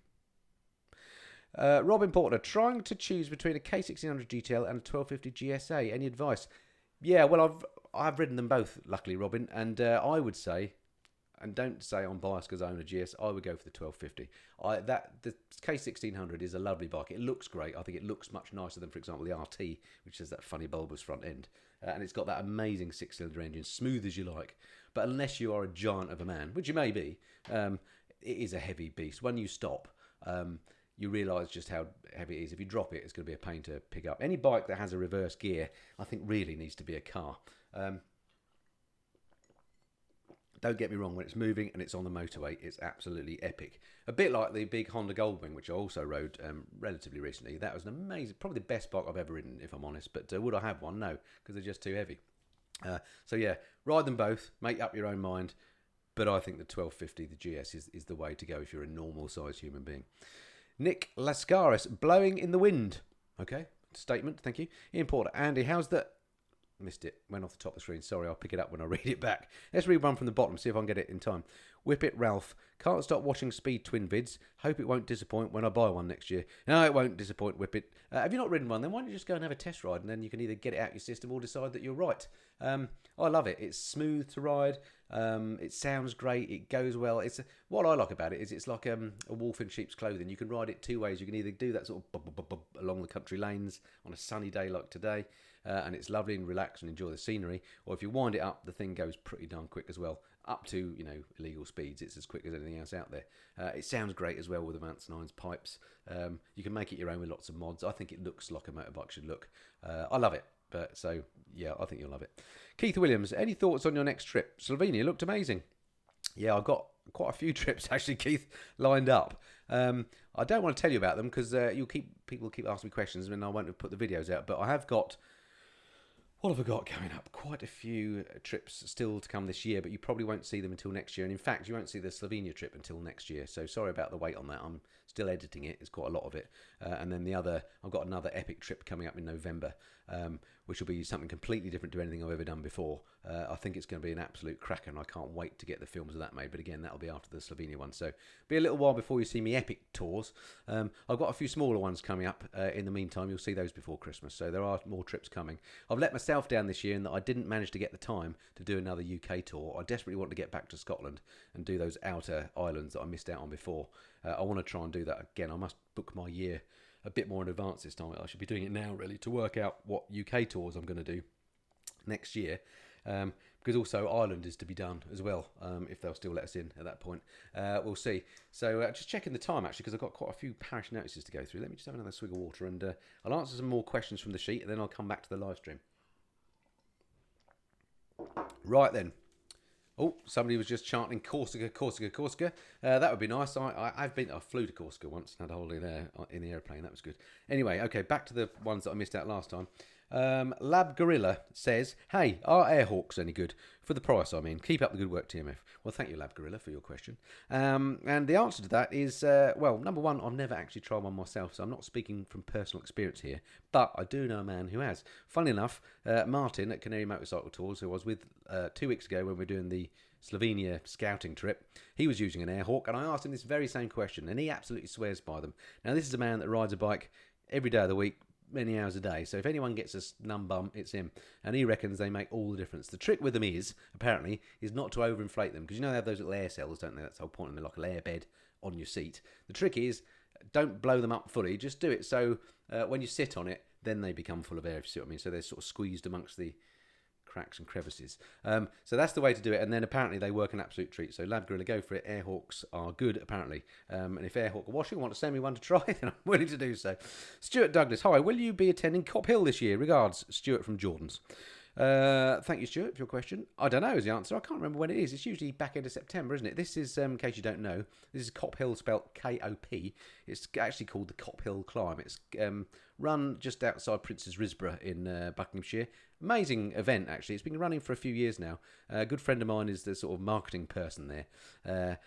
Robin Porter. Trying to choose between a K1600 GTL and a 1250 GSA. Any advice? Yeah, well, I've ridden them both, luckily, Robin. And I would say... And don't say I'm biased because I own a GS. I would go for the 1250. The K1600 is a lovely bike. It looks great. I think it looks much nicer than, for example, the RT, which has that funny bulbous front end. And it's got that amazing six-cylinder engine, smooth as you like. But unless you are a giant of a man, which you may be, it is a heavy beast. When you stop, you realise just how heavy it is. If you drop it, it's going to be a pain to pick up. Any bike that has a reverse gear, I think, really needs to be a car. Don't get me wrong, when it's moving and it's on the motorway, it's absolutely epic. A bit like the big Honda Goldwing, which I also rode relatively recently. That was an amazing, probably the best bike I've ever ridden, if I'm honest. But would I have one? No, because they're just too heavy. So yeah, ride them both, make up your own mind. But I think the 1250, the GS, is the way to go if you're a normal sized human being. Nick Lascaris, blowing in the wind. Okay, statement, thank you. Import Andy, how's the... Missed it, went off the top of the screen. Sorry, I'll pick it up when I read it back. Let's read one from the bottom, see if I can get it in time. Whip it, Ralph. Can't stop watching Speed Twin vids. Hope it won't disappoint when I buy one next year. No, it won't disappoint, Whip it. Have you not ridden one? Then why don't you just go and have a test ride, and then you can either get it out your system or decide that you're right. I love it. It's smooth to ride. It sounds great. It goes well. What I like about it is it's like a wolf in sheep's clothing. You can ride it two ways. You can either do that sort of along the country lanes on a sunny day like today, and it's lovely and relax and enjoy the scenery. Or if you wind it up, the thing goes pretty darn quick as well. Up to, illegal speeds. It's as quick as anything else out there. It sounds great as well with the Vance 9's pipes. You can make it your own with lots of mods. I think it looks like a motorbike should look. I love it. So, yeah, I think you'll love it. Keith Williams, any thoughts on your next trip? Slovenia looked amazing. Yeah, I've got quite a few trips, actually, Keith, lined up. I don't want to tell you about them because people keep asking me questions and I won't have put the videos out. But I have got... What have I got coming up? Quite a few trips still to come this year, but you probably won't see them until next year. And in fact, you won't see the Slovenia trip until next year. So sorry about the wait on that. I'm still editing it. It's quite a lot of it. And then I've got another epic trip coming up in November, which will be something completely different to anything I've ever done before. I think it's going to be an absolute cracker, and I can't wait to get the films of that made. But again, that'll be after the Slovenia one. So be a little while before you see me epic tours. I've got a few smaller ones coming up. In the meantime, you'll see those before Christmas. So there are more trips coming. I've let myself down this year in that I didn't manage to get the time to do another UK tour. I desperately want to get back to Scotland and do those outer islands that I missed out on before. I want to try and do that again. I must book my year a bit more in advance this time. I should be doing it now, really, to work out what UK tours I'm going to do next year. Because also Ireland is to be done as well, if they'll still let us in at that point. We'll see. So just checking the time, actually, because I've got quite a few parish notices to go through. Let me just have another swig of water, and I'll answer some more questions from the sheet, and then I'll come back to the live stream. Right then. Oh, somebody was just chanting Corsica, Corsica, Corsica. That would be nice. I flew to Corsica once and had a holiday there in the airplane. That was good. Anyway, okay, back to the ones that I missed out last time. Lab Gorilla says, hey, are Airhawks any good? For the price, I mean. Keep up the good work, TMF. Well, thank you, Lab Gorilla, for your question. And the answer to that is, well, number one, I've never actually tried one myself, so I'm not speaking from personal experience here, but I do know a man who has. Funnily enough, Martin at Canary Motorcycle Tours, who I was with 2 weeks ago when we were doing the Slovenia scouting trip, he was using an Airhawk, and I asked him this very same question, and he absolutely swears by them. Now, this is a man that rides a bike every day of the week, many hours a day, so if anyone gets a numb bum, it's him, and he reckons they make all the difference. The trick with them is, apparently, is not to overinflate them, because they have those little air cells, don't they? That's the whole point of them, like a little air bed on your seat. The trick is, don't blow them up fully, just do it so when you sit on it, then they become full of air, if you see what I mean, so they're sort of squeezed amongst the cracks and crevices. So that's the way to do it, and then apparently they work an absolute treat. So Lab Gorilla, go for it. Airhawks are good, apparently. And if Airhawk are watching, want to send me one to try, then I'm willing to do so. Stuart Douglas, hi, will you be attending Cop Hill this year? Regards, Stuart from Jordan's. Thank you, Stuart, for your question. I don't know is the answer. I can't remember when it is. It's usually back end of September, isn't it? This is, in case you don't know, this is Cop Hill, spelt K-O-P. It's actually called the Cop Hill Climb. It's run just outside Prince's Risborough in Buckinghamshire. Amazing event, actually. It's been running for a few years now. A good friend of mine is the sort of marketing person there.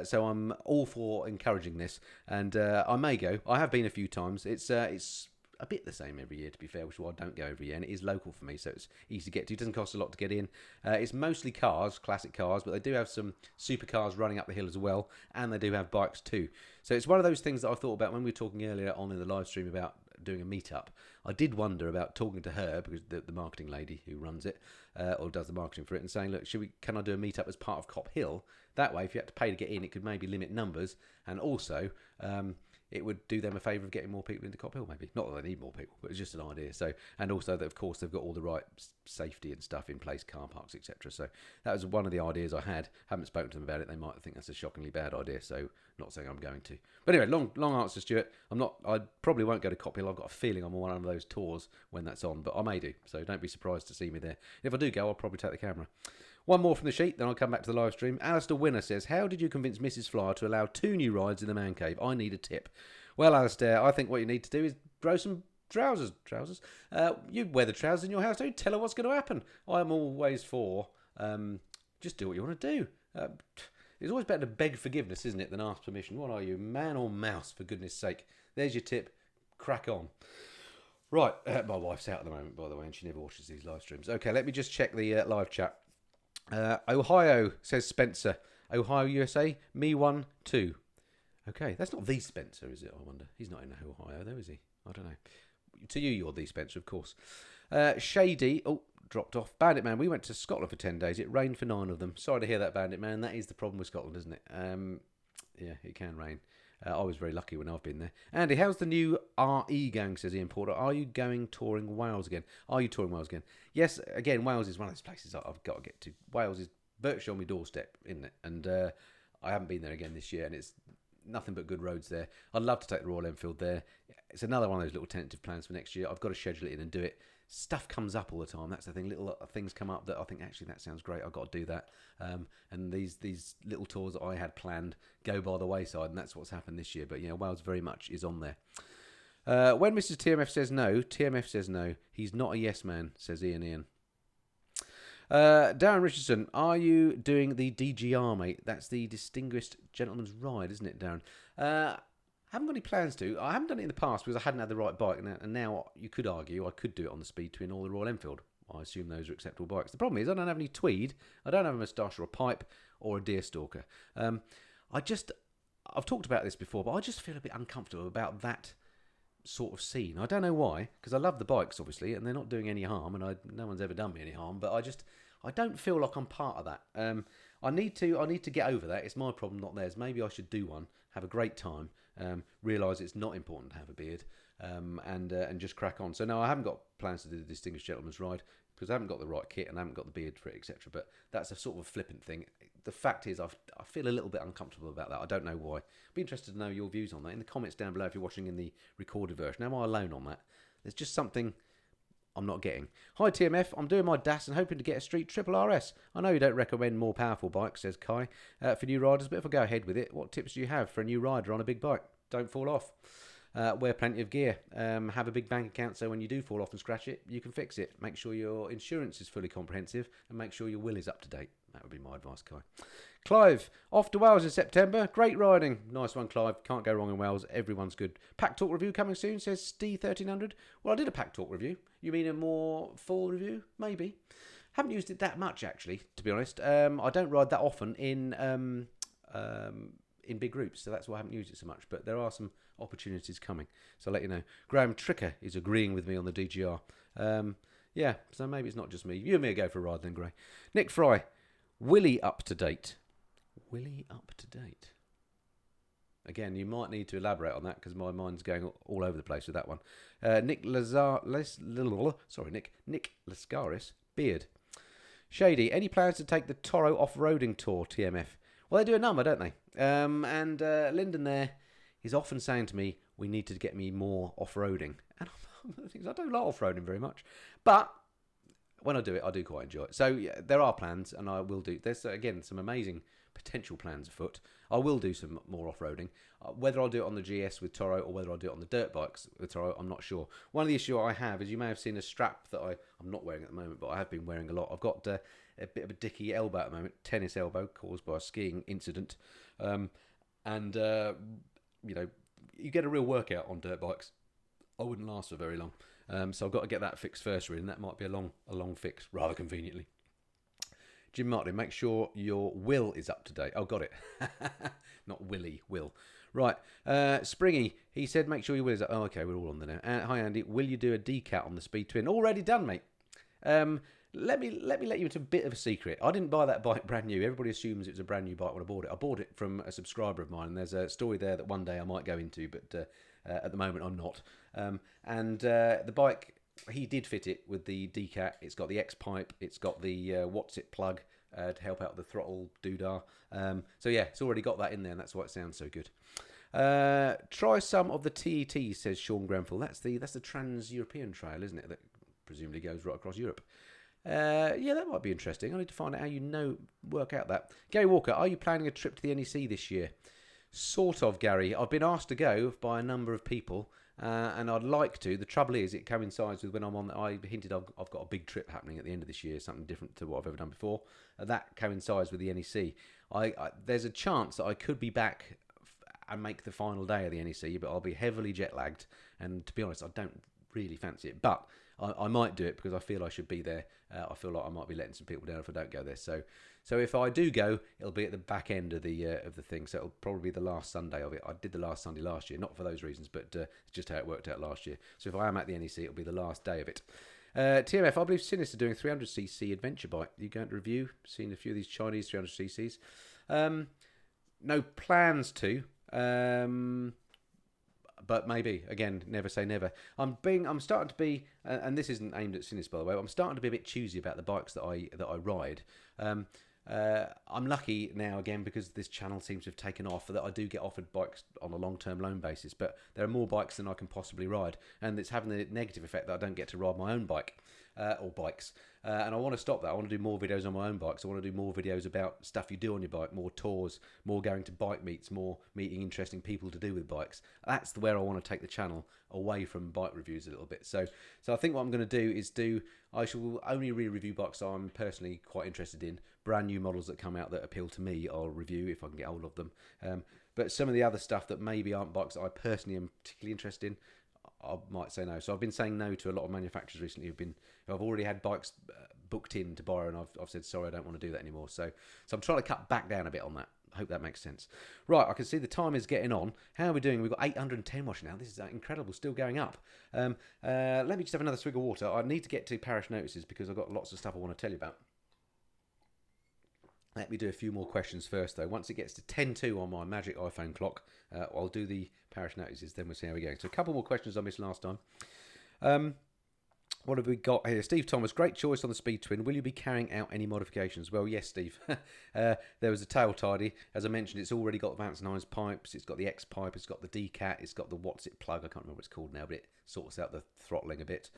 So I'm all for encouraging this. And I may go. I have been a few times. It's a bit the same every year, to be fair, which is why I don't go every year, and it is local for me, so it's easy to get to. It doesn't cost a lot to get in. It's mostly cars, classic cars, but they do have some supercars running up the hill as well, and they do have bikes too. So it's one of those things that I thought about when we were talking earlier on in the live stream about doing a meetup. I did wonder about talking to her, because the marketing lady who runs it, or does the marketing for it, and saying, look, can I do a meetup as part of Cop Hill? That way, if you had to pay to get in, it could maybe limit numbers, and also it would do them a favour of getting more people into Cop Hill, maybe. Not that they need more people, but it's just an idea. So, and also that, of course, they've got all the right safety and stuff in place, car parks, etc. So that was one of the ideas I had. Haven't spoken to them about it. They might think that's a shockingly bad idea. So not saying I'm going to. But anyway, long answer, Stuart. I probably won't go to Cop Hill. I've got a feeling I'm on one of those tours when that's on, but I may do. So don't be surprised to see me there. If I do go, I'll probably take the camera. One more from the sheet, then I'll come back to the live stream. Alistair Winner says, how did you convince Mrs. Flyer to allow 2 new rides in the man cave? I need a tip. Well, Alistair, I think what you need to do is grow some trousers. You wear the trousers in your house. Don't tell her what's going to happen. I'm always for just do what you want to do. It's always better to beg forgiveness, isn't it, than ask permission. What are you, man or mouse, for goodness sake? There's your tip. Crack on. Right, my wife's out at the moment, by the way, and she never watches these live streams. Okay, let me just check the live chat. Ohio, says Spencer. Ohio, USA, me 1, 2. Okay, that's not the Spencer, is it? I wonder. He's not in Ohio, though, is he? I don't know. To you, you're the Spencer, of course. Shady. Oh, dropped off. Bandit Man, we went to Scotland for 10 days. It rained for 9 of them. Sorry to hear that, Bandit Man. That is the problem with Scotland, isn't it? Yeah, it can rain. I was very lucky when I've been there. Andy, how's the new RE going, says Ian Porter. Are you going touring Wales again? Yes, again, Wales is one of those places I've got to get to. Wales is virtually on my doorstep, isn't it? And I haven't been there again this year, and it's nothing but good roads there. I'd love to take the Royal Enfield there. It's another one of those little tentative plans for next year. I've got to schedule it in and do it. Stuff comes up all the time. That's the thing. Little things come up that I think, actually, that sounds great. I've got to do that. And these little tours that I had planned go by the wayside, and that's what's happened this year. But, yeah, Wales very much is on there. When Mrs. TMF says no, TMF says no. He's not a yes man, says Ian. Darren Richardson, are you doing the DGR, mate? That's the Distinguished Gentleman's Ride, isn't it, Darren? I haven't got any plans to. I haven't done it in the past because I hadn't had the right bike, and now you could argue I could do it on the Speed Twin or the Royal Enfield. I assume those are acceptable bikes. The problem is I don't have any tweed, I don't have a moustache or a pipe or a deerstalker. I've talked about this before, but I just feel a bit uncomfortable about that sort of scene. I don't know why, because I love the bikes, obviously, and they're not doing any harm, and no one's ever done me any harm, but I don't feel like I'm part of that. I need to get over that. It's my problem, not theirs. Maybe I should do one, have a great time, realise it's not important to have a beard, and just crack on. So no, I haven't got plans to do the Distinguished Gentleman's Ride because I haven't got the right kit and I haven't got the beard for it, etc. But that's a sort of flippant thing. The fact is, I feel a little bit uncomfortable about that. I don't know why. I'd be interested to know your views on that in the comments down below if you're watching in the recorded version. Am I alone on that? There's just something I'm not getting. Hi TMF, I'm doing my DAS and hoping to get a street triple RS. I know you don't recommend more powerful bikes, says Kai, for new riders, but if I go ahead with it, what tips do you have for a new rider on a big bike? Don't fall off. Wear plenty of gear. Have a big bank account so when you do fall off and scratch it, you can fix it. Make sure your insurance is fully comprehensive and make sure your will is up to date. That would be my advice, Kai. Clive, off to Wales in September. Great riding. Nice one, Clive. Can't go wrong in Wales. Everyone's good. Pack Talk review coming soon, says Steve1300. Well, I did a Pack Talk review. You mean a more full review? Maybe. Haven't used it that much, actually, to be honest. I don't ride that often in big groups, so that's why I haven't used it so much. But there are some opportunities coming, so I'll let you know. Graham Tricker is agreeing with me on the DGR. Yeah, so maybe it's not just me. You and me go for a ride then, Gray. Nick Fry, Willie up to date. Willie up to date. Again, you might need to elaborate on that because my mind's going all over the place with that one. Nick Lascaris, beard. Shady, any plans to take the Toro off-roading tour, TMF? Well, they do a number, don't they? And Lyndon there is often saying to me, we need to get me more off-roading. And I don't like off-roading very much. But when I do it, I do quite enjoy it. So yeah, there are plans, and I will do. There's, again, some amazing potential plans afoot. I will do some more off-roading. Whether I'll do it on the GS with Toro or whether I'll do it on the dirt bikes with Toro, I'm not sure. One of the issues I have is you may have seen a strap that I'm not wearing at the moment, but I have been wearing a lot. I've got a bit of a dicky elbow at the moment, tennis elbow caused by a skiing incident. You know, you get a real workout on dirt bikes. I wouldn't last for very long. So I've got to get that fixed first, really, and that might be a long fix, rather conveniently. Jim Martin, make sure your will is up to date. Oh, got it. Not Willie, will. Right. Springy, he said make sure your will is up. Oh, okay, we're all on there now. Hi, Andy. Will you do a decat on the Speed Twin? Already done, mate. Let me let you into a bit of a secret. I didn't buy that bike brand new. Everybody assumes it was a brand new bike when I bought it. I bought it from a subscriber of mine, and there's a story there that one day I might go into, but at the moment I'm not. The bike, he did fit it with the decat. It's got the X pipe. It's got the what's it plug to help out the throttle doodah. So yeah, it's already got that in there, and that's why it sounds so good. Try some of the TETs, says Sean Grenfell. That's the Trans-European Trail, isn't it? That presumably goes right across Europe. Yeah, that might be interesting. I need to find out how work out that. Gary Walker, are you planning a trip to the NEC this year? Sort of, Gary. I've been asked to go by a number of people, and I'd like to. The trouble is, it coincides with when I'm on. I hinted I've got a big trip happening at the end of this year, something different to what I've ever done before. That coincides with the NEC. There's a chance that I could be back and make the final day of the NEC, but I'll be heavily jet lagged. And to be honest, I don't really fancy it, but I might do it because I feel I should be there. I feel like I might be letting some people down if I don't go there. So if I do go, it'll be at the back end of the thing. So it'll probably be the last Sunday of it. I did the last Sunday last year, not for those reasons, but it's just how it worked out last year. So if I am at the NEC, it'll be the last day of it. TMF, I believe Sinister doing 300cc adventure bike. You going to review? Seen a few of these Chinese 300cc's. No plans to. But maybe, again, never say never. I'm starting to be, and this isn't aimed at Sinis, by the way, but I'm starting to be a bit choosy about the bikes that I ride. I'm lucky now, again, because this channel seems to have taken off, that I do get offered bikes on a long-term loan basis, but there are more bikes than I can possibly ride, and it's having the negative effect that I don't get to ride my own bike, or bikes. And I want to stop that. I want to do more videos on my own bikes. I want to do more videos about stuff you do on your bike, more tours, more going to bike meets, more meeting interesting people to do with bikes. That's where I want to take the channel, away from bike reviews a little bit. So I think what I'm going to do is I shall only re-review bikes I'm personally quite interested in. Brand new models that come out that appeal to me, I'll review if I can get hold of them. But some of the other stuff that maybe aren't bikes that I personally am particularly interested in, I might say no. So I've been saying no to a lot of manufacturers recently who I've already had bikes booked in to borrow, and I've said sorry, I don't want to do that anymore. So I'm trying to cut back down a bit on that. I hope that makes sense. Right, I can see the time is getting on. How are we doing? We've got 810 watching now. This is incredible, still going up. Let me just have another swig of water. I need to get to Parish Notices because I've got lots of stuff I want to tell you about. Let me do a few more questions first, though. Once it gets to 10:02 on my magic iPhone clock, I'll do the Parish Notices, then we'll see how we go. So a couple more questions I missed last time. What have we got here? Steve Thomas, great choice on the Speed Twin. Will you be carrying out any modifications? Well, yes, Steve. There was a tail tidy. As I mentioned, it's already got the Vance 9's pipes. It's got the X pipe. It's got the DCAT. It's got the What's It plug. I can't remember what it's called now, but it sorts out the throttling a bit.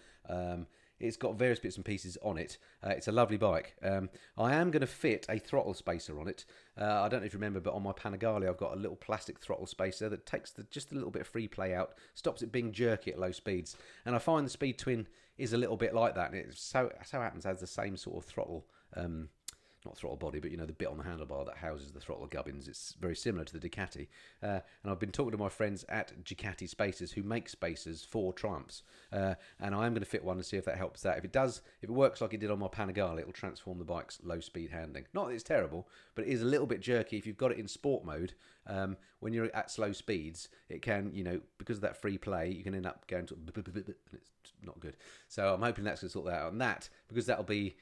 It's got various bits and pieces on it. It's a lovely bike. I am going to fit a throttle spacer on it. I don't know if you remember, but on my Panigale, I've got a little plastic throttle spacer that takes just a little bit of free play out, stops it being jerky at low speeds. And I find the Speed Twin is a little bit like that. And it so happens has the same sort of throttle, not throttle body, but the bit on the handlebar that houses the throttle gubbins. It's very similar to the Ducati. And I've been talking to my friends at Ducati Spacers who make spacers for Triumphs. And I am going to fit one and see if that helps that. If it works like it did on my Panigale, it'll transform the bike's low speed handling. Not that it's terrible, but it is a little bit jerky. If you've got it in sport mode, when you're at slow speeds, it can, because of that free play, you can end up going to, and it's not good. So I'm hoping that's going to sort that out. And that, because that'll be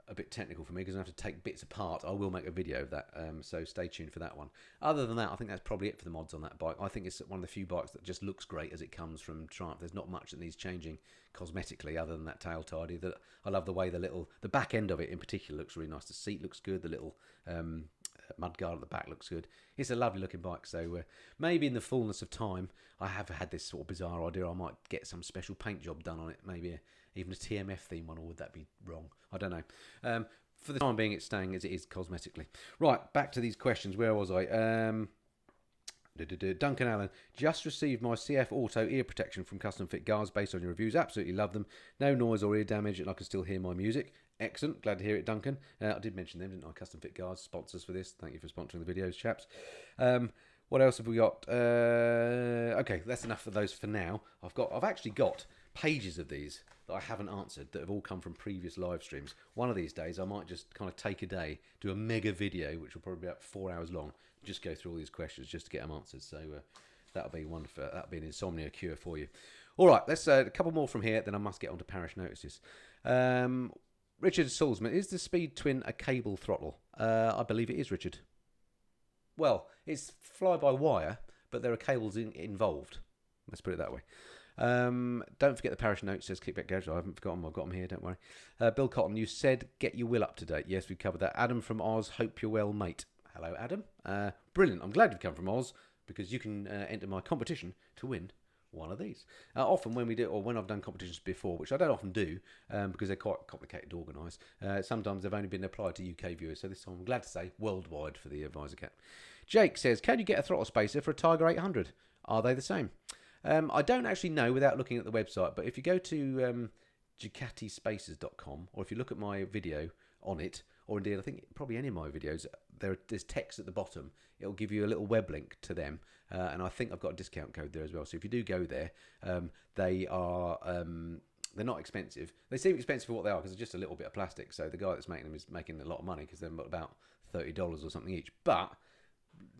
a bit technical for me because I have to take bits apart. I will make a video of that, so stay tuned for that one. Other than that, I think that's probably it for the mods on that bike. I think it's one of the few bikes that just looks great as it comes from Triumph. There's not much that needs changing cosmetically other than that tail tidy. That I love the way the back end of it in particular looks really nice. The seat looks good. The little mudguard at the back looks good. It's a lovely looking bike. So maybe in the fullness of time, I have had this sort of bizarre idea. I might get some special paint job done on it. Maybe even a TMF theme one, or would that be wrong? I don't know. For the time being, it's staying as it is cosmetically. Right, back to these questions. Where was I? Duncan Allen, just received my CF Auto ear protection from Custom Fit Guards based on your reviews. Absolutely love them. No noise or ear damage, and I can still hear my music. Excellent. Glad to hear it, Duncan. I did mention them, didn't I? Custom Fit Guards, sponsors for this. Thank you for sponsoring the videos, chaps. What else have we got? Okay, that's enough of those for now. I've actually got pages of these that I haven't answered that have all come from previous live streams. One of these days I might just kind of take a day, do a mega video which will probably be about 4 hours long, just go through all these questions just to get them answered. So that'll be wonderful. That'll be an insomnia cure for you. All right, let's a couple more from here, then I must get on to Parish Notices. Richard Salzman, is the Speed Twin a cable throttle? I believe it is, Richard. Well, it's fly-by-wire, but there are cables involved. Let's put it that way. Don't forget the Parish Notes, says Kickback Garage. I haven't forgotten. I've got them here, don't worry. Bill Cotton, you said get your will up to date. Yes, we've covered that. Adam from Oz, hope you're well, mate. Hello, Adam. Brilliant. I'm glad you've come from Oz because you can enter my competition to win one of these. Often when we do, or when I've done competitions before, which I don't often do because they're quite complicated to organise, sometimes they've only been applied to UK viewers. So this time I'm glad to say worldwide for the Advisor Cat. Jake says, can you get a throttle spacer for a Tiger 800? Are they the same? I don't actually know without looking at the website, but if you go to ducatispaces.com, or if you look at my video on it, or indeed I think probably any of my videos, there's text at the bottom. It'll give you a little web link to them, and I think I've got a discount code there as well. So if you do go there, they are they're not expensive. They seem expensive for what they are because they're just a little bit of plastic. So the guy that's making them is making a lot of money because they're about $30 or something each. But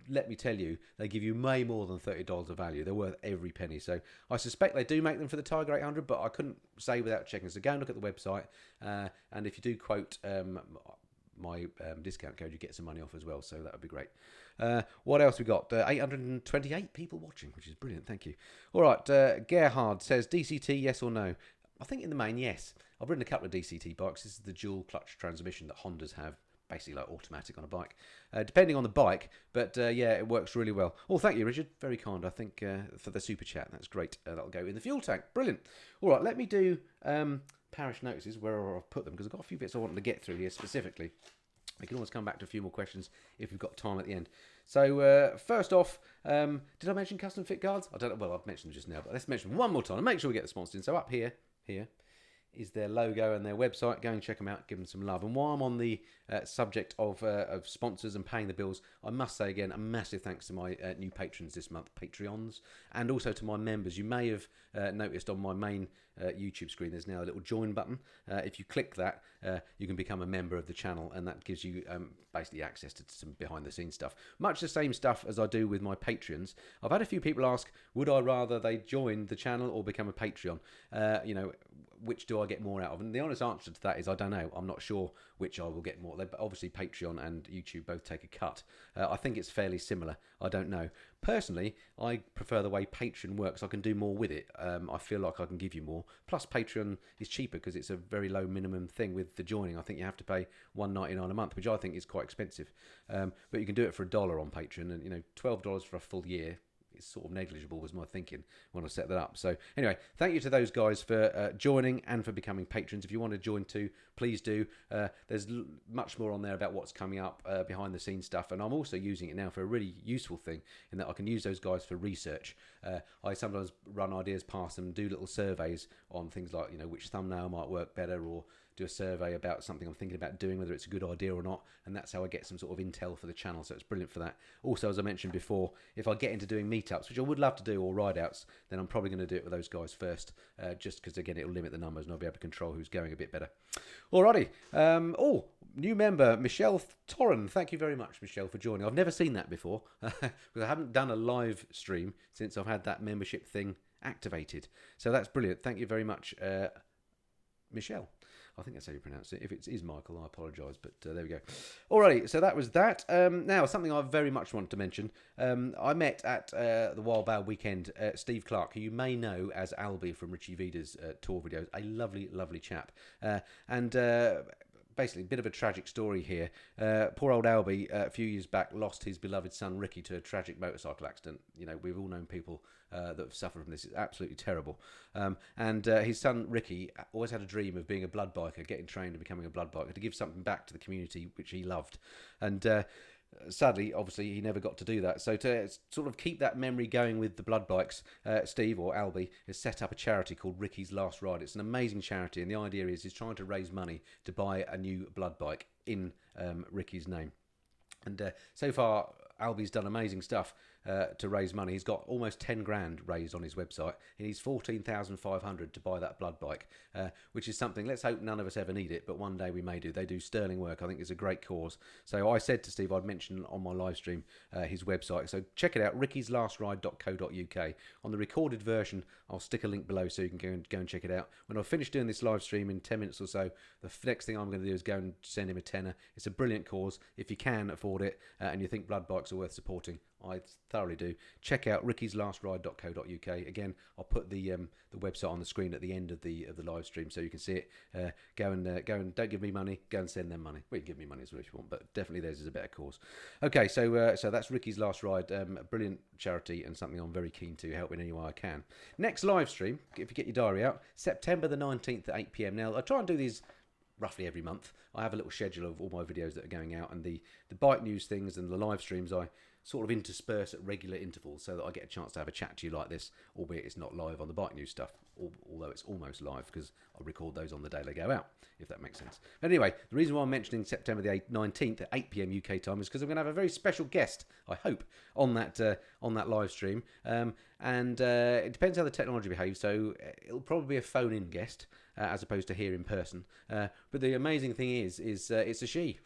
let me tell you, they give you way more than $30 of value. They're worth every penny. So I suspect they do make them for the Tiger 800, but I couldn't say without checking. So go and look at the website, and if you do quote my discount code, you get some money off as well. So that would be great. What else we got? 828 people watching, which is brilliant. Thank you. All right, Gerhard says DCT, yes or no? I think in the main, yes. I've ridden a couple of DCT bikes. This is the dual clutch transmission that Hondas have. Basically like automatic on a bike, depending on the bike, but yeah, it works really well. Oh, thank you, Richard, very kind. I think for the super chat, that's great. That'll go in the fuel tank, brilliant. All right, let me do Parish Notices where I've put them, because I've got a few bits I want to get through here specifically. We can always come back to a few more questions if we've got time at the end. So first off, did I mention custom fit guards? I don't know. Well, I've mentioned them just now, but let's mention them one more time and make sure we get the sponsors in. So up here is their logo and their website. Go and check them out, give them some love. And while I'm on the subject of sponsors and paying the bills, I must say again, a massive thanks to my new patrons this month, Patreons, and also to my members. You may have noticed on my main YouTube screen there's now a little join button. If you click that, you can become a member of the channel, and that gives you basically access to some behind the scenes stuff. Much the same stuff as I do with my Patreons. I've had a few people ask, would I rather they join the channel or become a Patreon? You know, which do I get more out of? And the honest answer to that is I don't know. I'm not sure which I will get more. Obviously, Patreon and YouTube both take a cut. I think it's fairly similar. I don't know. Personally, I prefer the way Patreon works. I can do more with it. I feel like I can give you more. Plus, Patreon is cheaper because it's a very low minimum thing with the joining. I think you have to pay $1.99 a month, which I think is quite expensive. But you can do it for $1 on Patreon, and $12 for a full year. It's sort of negligible was my thinking when I set that up. So anyway, thank you to those guys for joining and for becoming patrons. If you want to join too, please do. There's much more on there about what's coming up, behind the scenes stuff, and I'm also using it now for a really useful thing in that I can use those guys for research. I sometimes run ideas past them, do little surveys on things like which thumbnail might work better, or do a survey about something I'm thinking about doing, whether it's a good idea or not, and that's how I get some sort of intel for the channel, so it's brilliant for that. Also, as I mentioned before, if I get into doing meetups, which I would love to do, or ride-outs, then I'm probably going to do it with those guys first, just because, again, it'll limit the numbers and I'll be able to control who's going a bit better. Alrighty. New member, Michelle Torren. Thank you very much, Michelle, for joining. I've never seen that before, because I haven't done a live stream since I've had that membership thing activated. So that's brilliant. Thank you very much, Michelle. I think that's how you pronounce it. If it is Michael, I apologise, but there we go. Alrighty, so that was that. Now, something I very much wanted to mention. I met at the Wild Boar weekend Steve Clark, who you may know as Albie from Richie Vida's tour videos. A lovely, lovely chap. Basically, a bit of a tragic story here. Poor old Albie, a few years back, lost his beloved son Ricky to a tragic motorcycle accident. We've all known people that have suffered from this. It's absolutely terrible. And his son Ricky always had a dream of being a blood biker, getting trained and becoming a blood biker, to give something back to the community which he loved. And sadly, obviously, he never got to do that. So to sort of keep that memory going with the blood bikes, Steve, or Albie, has set up a charity called Ricky's Last Ride. It's an amazing charity, and the idea is he's trying to raise money to buy a new blood bike in Ricky's name. And so far, Albie's done amazing stuff to raise money. He's got almost 10 grand raised on his website. He needs 14,500 to buy that blood bike, which is something, let's hope none of us ever need it, but one day we may do. They do sterling work. I think it's a great cause. So I said to Steve, I'd mention on my live stream his website. So check it out, rickyslast.ride.co.uk. On the recorded version, I'll stick a link below so you can go and check it out. When I've finished doing this live stream in 10 minutes or so, the next thing I'm going to do is go and send him a tenner. It's a brilliant cause. If you can afford it and you think blood bikes are worth supporting, I thoroughly do. Check out rickyslast.ride.co.uk. Again, I'll put the website on the screen at the end of the live stream so you can see it. Go and don't give me money. Go and send them money. Well, you can give me money as well if you want, but definitely theirs is a better cause. Okay, so that's Ricky's Last Ride. A brilliant charity and something I'm very keen to help in any way I can. Next live stream, if you get your diary out, September the 19th at 8 PM. Now, I try and do these roughly every month. I have a little schedule of all my videos that are going out, and the bike news things and the live streams I sort of intersperse at regular intervals so that I get a chance to have a chat to you like this, albeit it's not live on the bike news stuff, although it's almost live because I record those on the day they go out, if that makes sense. Anyway, the reason why I'm mentioning September the 19th at 8 PM UK time is because I'm going to have a very special guest, I hope, on that live stream. It depends how the technology behaves, so it'll probably be a phone-in guest as opposed to here in person. But the amazing thing is it's a she.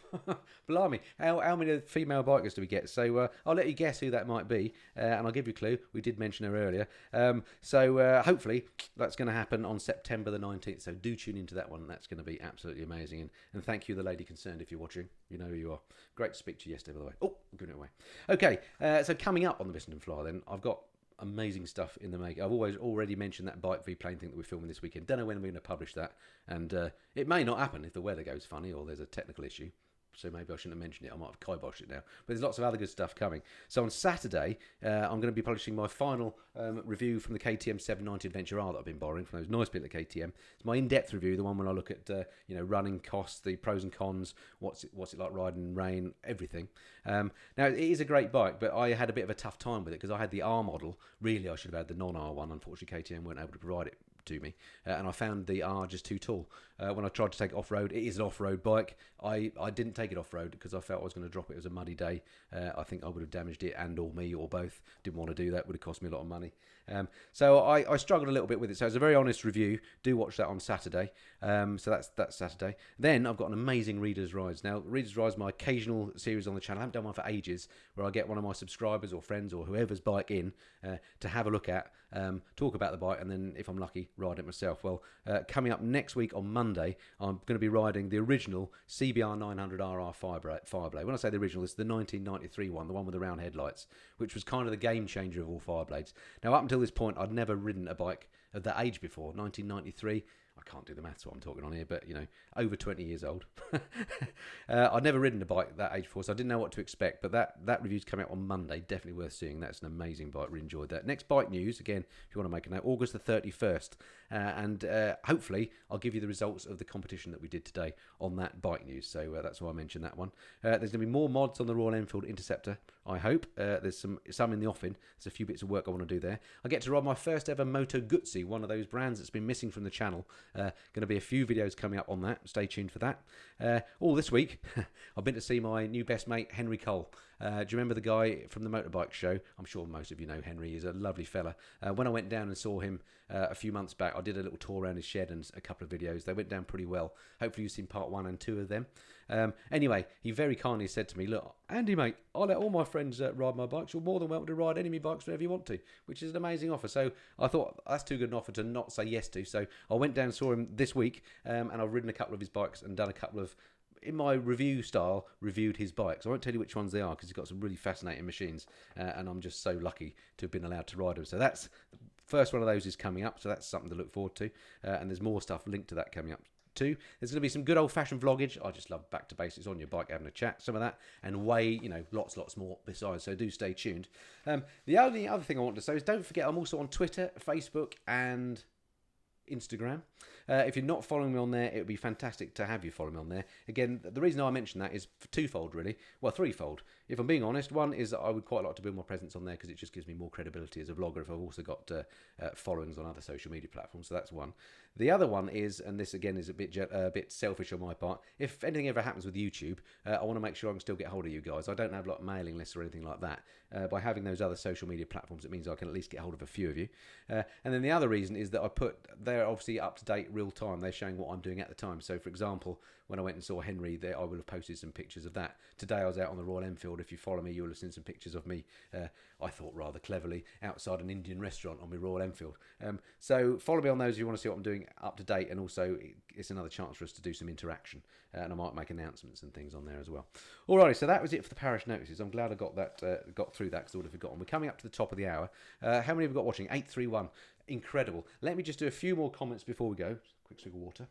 Blimey, how many female bikers do we get? So I'll let you guess who that might be, and I'll give you a clue. We did mention her earlier. So hopefully that's going to happen on September the 19th. So do tune into that one. That's going to be absolutely amazing. And thank you, the lady concerned, if you're watching. You know who you are. Great to speak to you yesterday, by the way. Oh, I'm giving it away. Okay, so coming up on the Missenden Fly, then I've got amazing stuff in the making. I've already mentioned that bike v-plane thing that we're filming this weekend. Don't know when we're going to publish that, and it may not happen if the weather goes funny or there's a technical issue. So maybe I shouldn't have mentioned it. I might have kiboshed it now. But there's lots of other good stuff coming. So on Saturday, I'm going to be publishing my final review from the KTM 790 Adventure R that I've been borrowing from those nice people at KTM. It's my in-depth review, the one when I look at running costs, the pros and cons, what's it like riding in rain, everything. Now it is a great bike, but I had a bit of a tough time with it because I had the R model. Really, I should have had the non-R one. Unfortunately, KTM weren't able to provide it to me, and I found the R just too tall. When I tried to take it off-road, it is an off-road bike. I didn't take it off-road because I felt I was going to drop it. It was a muddy day. I think I would have damaged it and or me or both. Didn't want to do that. Would have cost me a lot of money. So I struggled a little bit with it. So it's a very honest review. Do watch that on Saturday. So that's Saturday. Then I've got an amazing Reader's Rides. Now, Reader's Rides is my occasional series on the channel. I haven't done one for ages, where I get one of my subscribers or friends or whoever's bike in to have a look at, talk about the bike, and then, if I'm lucky, ride it myself. Well, coming up next week on Monday, I'm going to be riding the original CBR 900RR Fireblade. When I say the original, it's the 1993 one, the one with the round headlights, which was kind of the game changer of all Fireblades. Now, up until this point, I'd never ridden a bike of that age before. 1993. I can't do the maths what I'm talking on here, but over 20 years old. I'd never ridden a bike that age before, so I didn't know what to expect. But that review's coming out on Monday. Definitely worth seeing. That's an amazing bike. Really enjoyed that. Next bike news, again, if you want to make a note, August the 31st. And hopefully I'll give you the results of the competition that we did today on that bike news. So that's why I mentioned that one. There's going to be more mods on the Royal Enfield Interceptor, I hope. There's some in the offing. There's a few bits of work I want to do there. I get to ride my first ever Moto Guzzi, one of those brands that's been missing from the channel. Going to be a few videos coming up on that. Stay tuned for that. This week, I've been to see my new best mate, Henry Cole. Do you remember the guy from the motorbike show? I'm sure most of you know Henry. He's a lovely fella. When I went down and saw him a few months back, I did a little tour around his shed and a couple of videos. They went down pretty well. Hopefully you've seen part 1 and 2 of them. Anyway, he very kindly said to me, "Look, Andy, mate, I'll let all my friends ride my bikes. You're more than welcome to ride any of my bikes whenever you want to," which is an amazing offer. So I thought that's too good an offer to not say yes to. So I went down and saw him this week, and I've ridden a couple of his bikes and done a couple of, in my review style, reviewed his bikes. I won't tell you which ones they are because he's got some really fascinating machines, and I'm just so lucky to have been allowed to ride them. So that's first one of those is coming up, so that's something to look forward to, and there's more stuff linked to that coming up too. There's going to be some good old-fashioned vloggage. I just love back to basics on your bike, having a chat, some of that, and lots more besides, so do stay tuned. The only other thing I want to say is don't forget I'm also on Twitter, Facebook, and Instagram. If you're not following me on there, it would be fantastic to have you follow me on there. Again, the reason I mention that is twofold, really. Well, threefold. If I'm being honest, one is that I would quite like to build my presence on there because it just gives me more credibility as a vlogger if I've also got followings on other social media platforms. So that's one. The other one is, and this again is a bit selfish on my part, if anything ever happens with YouTube, I want to make sure I can still get hold of you guys. I don't have like mailing lists or anything like that. By having those other social media platforms, it means I can at least get hold of a few of you. And then the other reason is that they're obviously up to date, real time. They're showing what I'm doing at the time. So, for example, when I went and saw Henry, there I will have posted some pictures of that. Today I was out on the Royal Enfield. If you follow me, you'll have seen some pictures of me. I thought rather cleverly outside an Indian restaurant on my Royal Enfield. So follow me on those if you want to see what I'm doing up to date, and also it's another chance for us to do some interaction, and I might make announcements and things on there as well. Alrighty, so that was it for the Parish Notices. I'm glad I got through that because I would have forgotten. We're coming up to the top of the hour. How many have we got watching? 831. Incredible. Let me just do a few more comments before we go. Quick swig of water.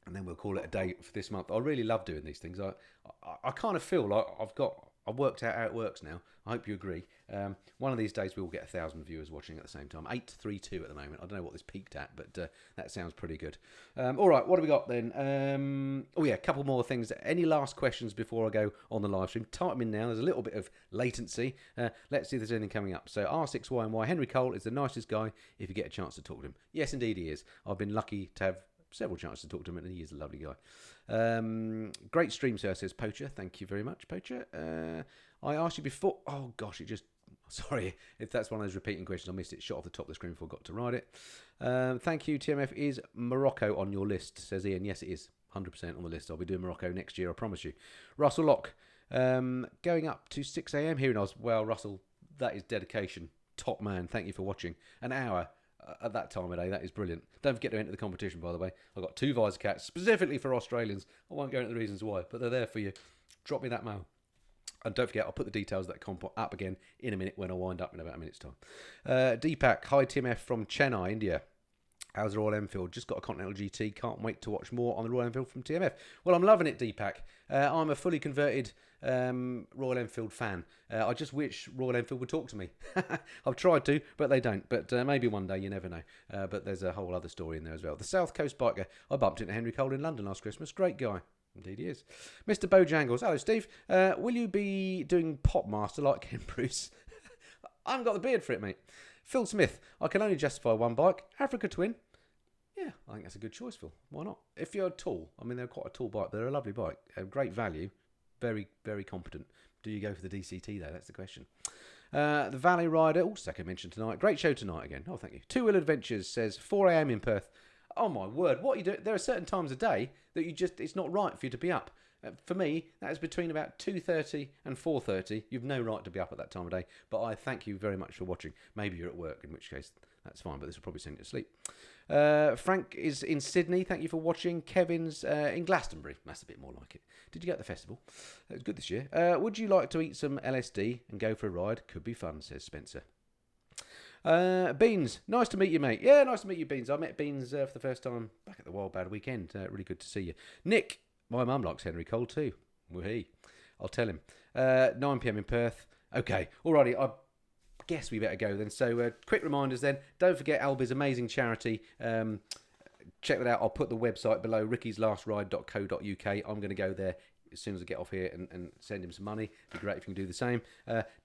And then we'll call it a day for this month. I really love doing these things. I kind of feel like I've got I've worked out how it works now. I hope you agree. One of these days we will get 1,000 viewers watching at the same time. 832 at the moment. I don't know what this peaked at, but that sounds pretty good. All right, what have we got then? Oh yeah, a couple more things. Any last questions before I go on the live stream? Type them in now. There's a little bit of latency. Let's see if there's anything coming up. So R6YY, Henry Cole is the nicest guy if you get a chance to talk to him. Yes, indeed he is. I've been lucky to have several chances to talk to him, and he is a lovely guy. Great stream, sir, says Poacher. Thank you very much, Poacher. I asked you before. Oh gosh, it just. Sorry if that's one of those repeating questions. I missed it. Shot off the top of the screen before I got to write it. Thank you, TMF. Is Morocco on your list? Says Ian. Yes, it is. 100% on the list. I'll be doing Morocco next year. I promise you. Russell Locke. Going up to 6 a.m. here in Oz. Well, Russell, that is dedication. Top man. Thank you for watching. An hour. At that time of day, that is brilliant. Don't forget to enter the competition, by the way. I've got 2 visor cats specifically for Australians. I won't go into the reasons why, but they're there for you. Drop me that mail. And don't forget, I'll put the details of that comp up again in a minute when I wind up in about a minute's time. Deepak, hi TMF from Chennai, India. How's the Royal Enfield? Just got a Continental GT. Can't wait to watch more on the Royal Enfield from TMF. Well, I'm loving it, Deepak. I'm a fully converted Royal Enfield fan. I just wish Royal Enfield would talk to me. I've tried to, but they don't. But maybe one day, you never know. But there's a whole other story in there as well. The South Coast biker. I bumped into Henry Cole in London last Christmas. Great guy. Indeed he is. Mr. Bojangles. Hello, Steve. Will you be doing Pop Master like Ken Bruce? I haven't got the beard for it, mate. Phil Smith. I can only justify one bike. Africa Twin. Yeah, I think that's a good choice, Phil. Why not? If you're tall, I mean, they're quite a tall bike. They're a lovely bike. Great value. Very, very competent. Do you go for the DCT, though? That's the question. The Valley Rider. Oh, second mention tonight. Great show tonight again. Oh, thank you. Two Wheel Adventures says 4 a.m. in Perth. Oh, my word. What are you doing? There are certain times a day that it's not right for you to be up. For me, that is between about 2:30 and 4:30. You've no right to be up at that time of day. But I thank you very much for watching. Maybe you're at work, in which case that's fine, but this will probably send you to sleep. Frank is in Sydney. Thank you for watching. Kevin's in Glastonbury. That's a bit more like it. Did you get the festival? It was good this year. Would you like to eat some LSD and go for a ride? Could be fun, says Spencer. Beans, nice to meet you, mate. Yeah, nice to meet you, Beans. I met Beans for the first time back at the Wild Bad weekend. Really good to see you. Nick, my mum likes Henry Cole too. Wee. I'll tell him. 9 p.m. in Perth. Okay, alrighty. I guess we better go then. So quick reminders then. Don't forget Albi's amazing charity. Check that out. I'll put the website below, rickyslast.ride.co.uk. I'm going to go there as soon as I get off here and send him some money. It'd be great if you can do the same.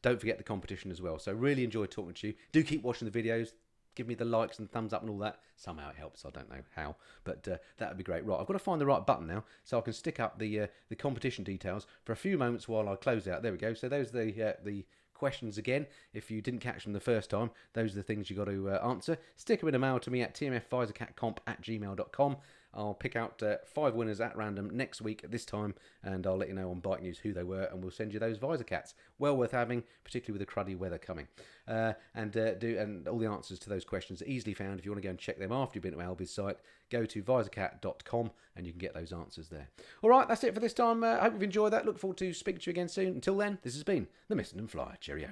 Don't forget the competition as well. So really enjoy talking to you. Do keep watching the videos. Give me the likes and thumbs up and all that. Somehow it helps. I don't know how, but that would be great. Right, I've got to find the right button now so I can stick up the competition details for a few moments while I close out. There we go. So those are the questions again. If you didn't catch them the first time, those are the things you got to answer. Stick them in a mail to me at tmfvisorcatcomp@gmail.com. I'll pick out 5 winners at random next week at this time, and I'll let you know on Bike News who they were, and we'll send you those visor cats. Well worth having, particularly with the cruddy weather coming. And all the answers to those questions are easily found. If you want to go and check them after you've been to Albi's site, go to visorcat.com and you can get those answers there. All right, that's it for this time. I hope you've enjoyed that. Look forward to speaking to you again soon. Until then, this has been the Missenden Flyer. Cheerio.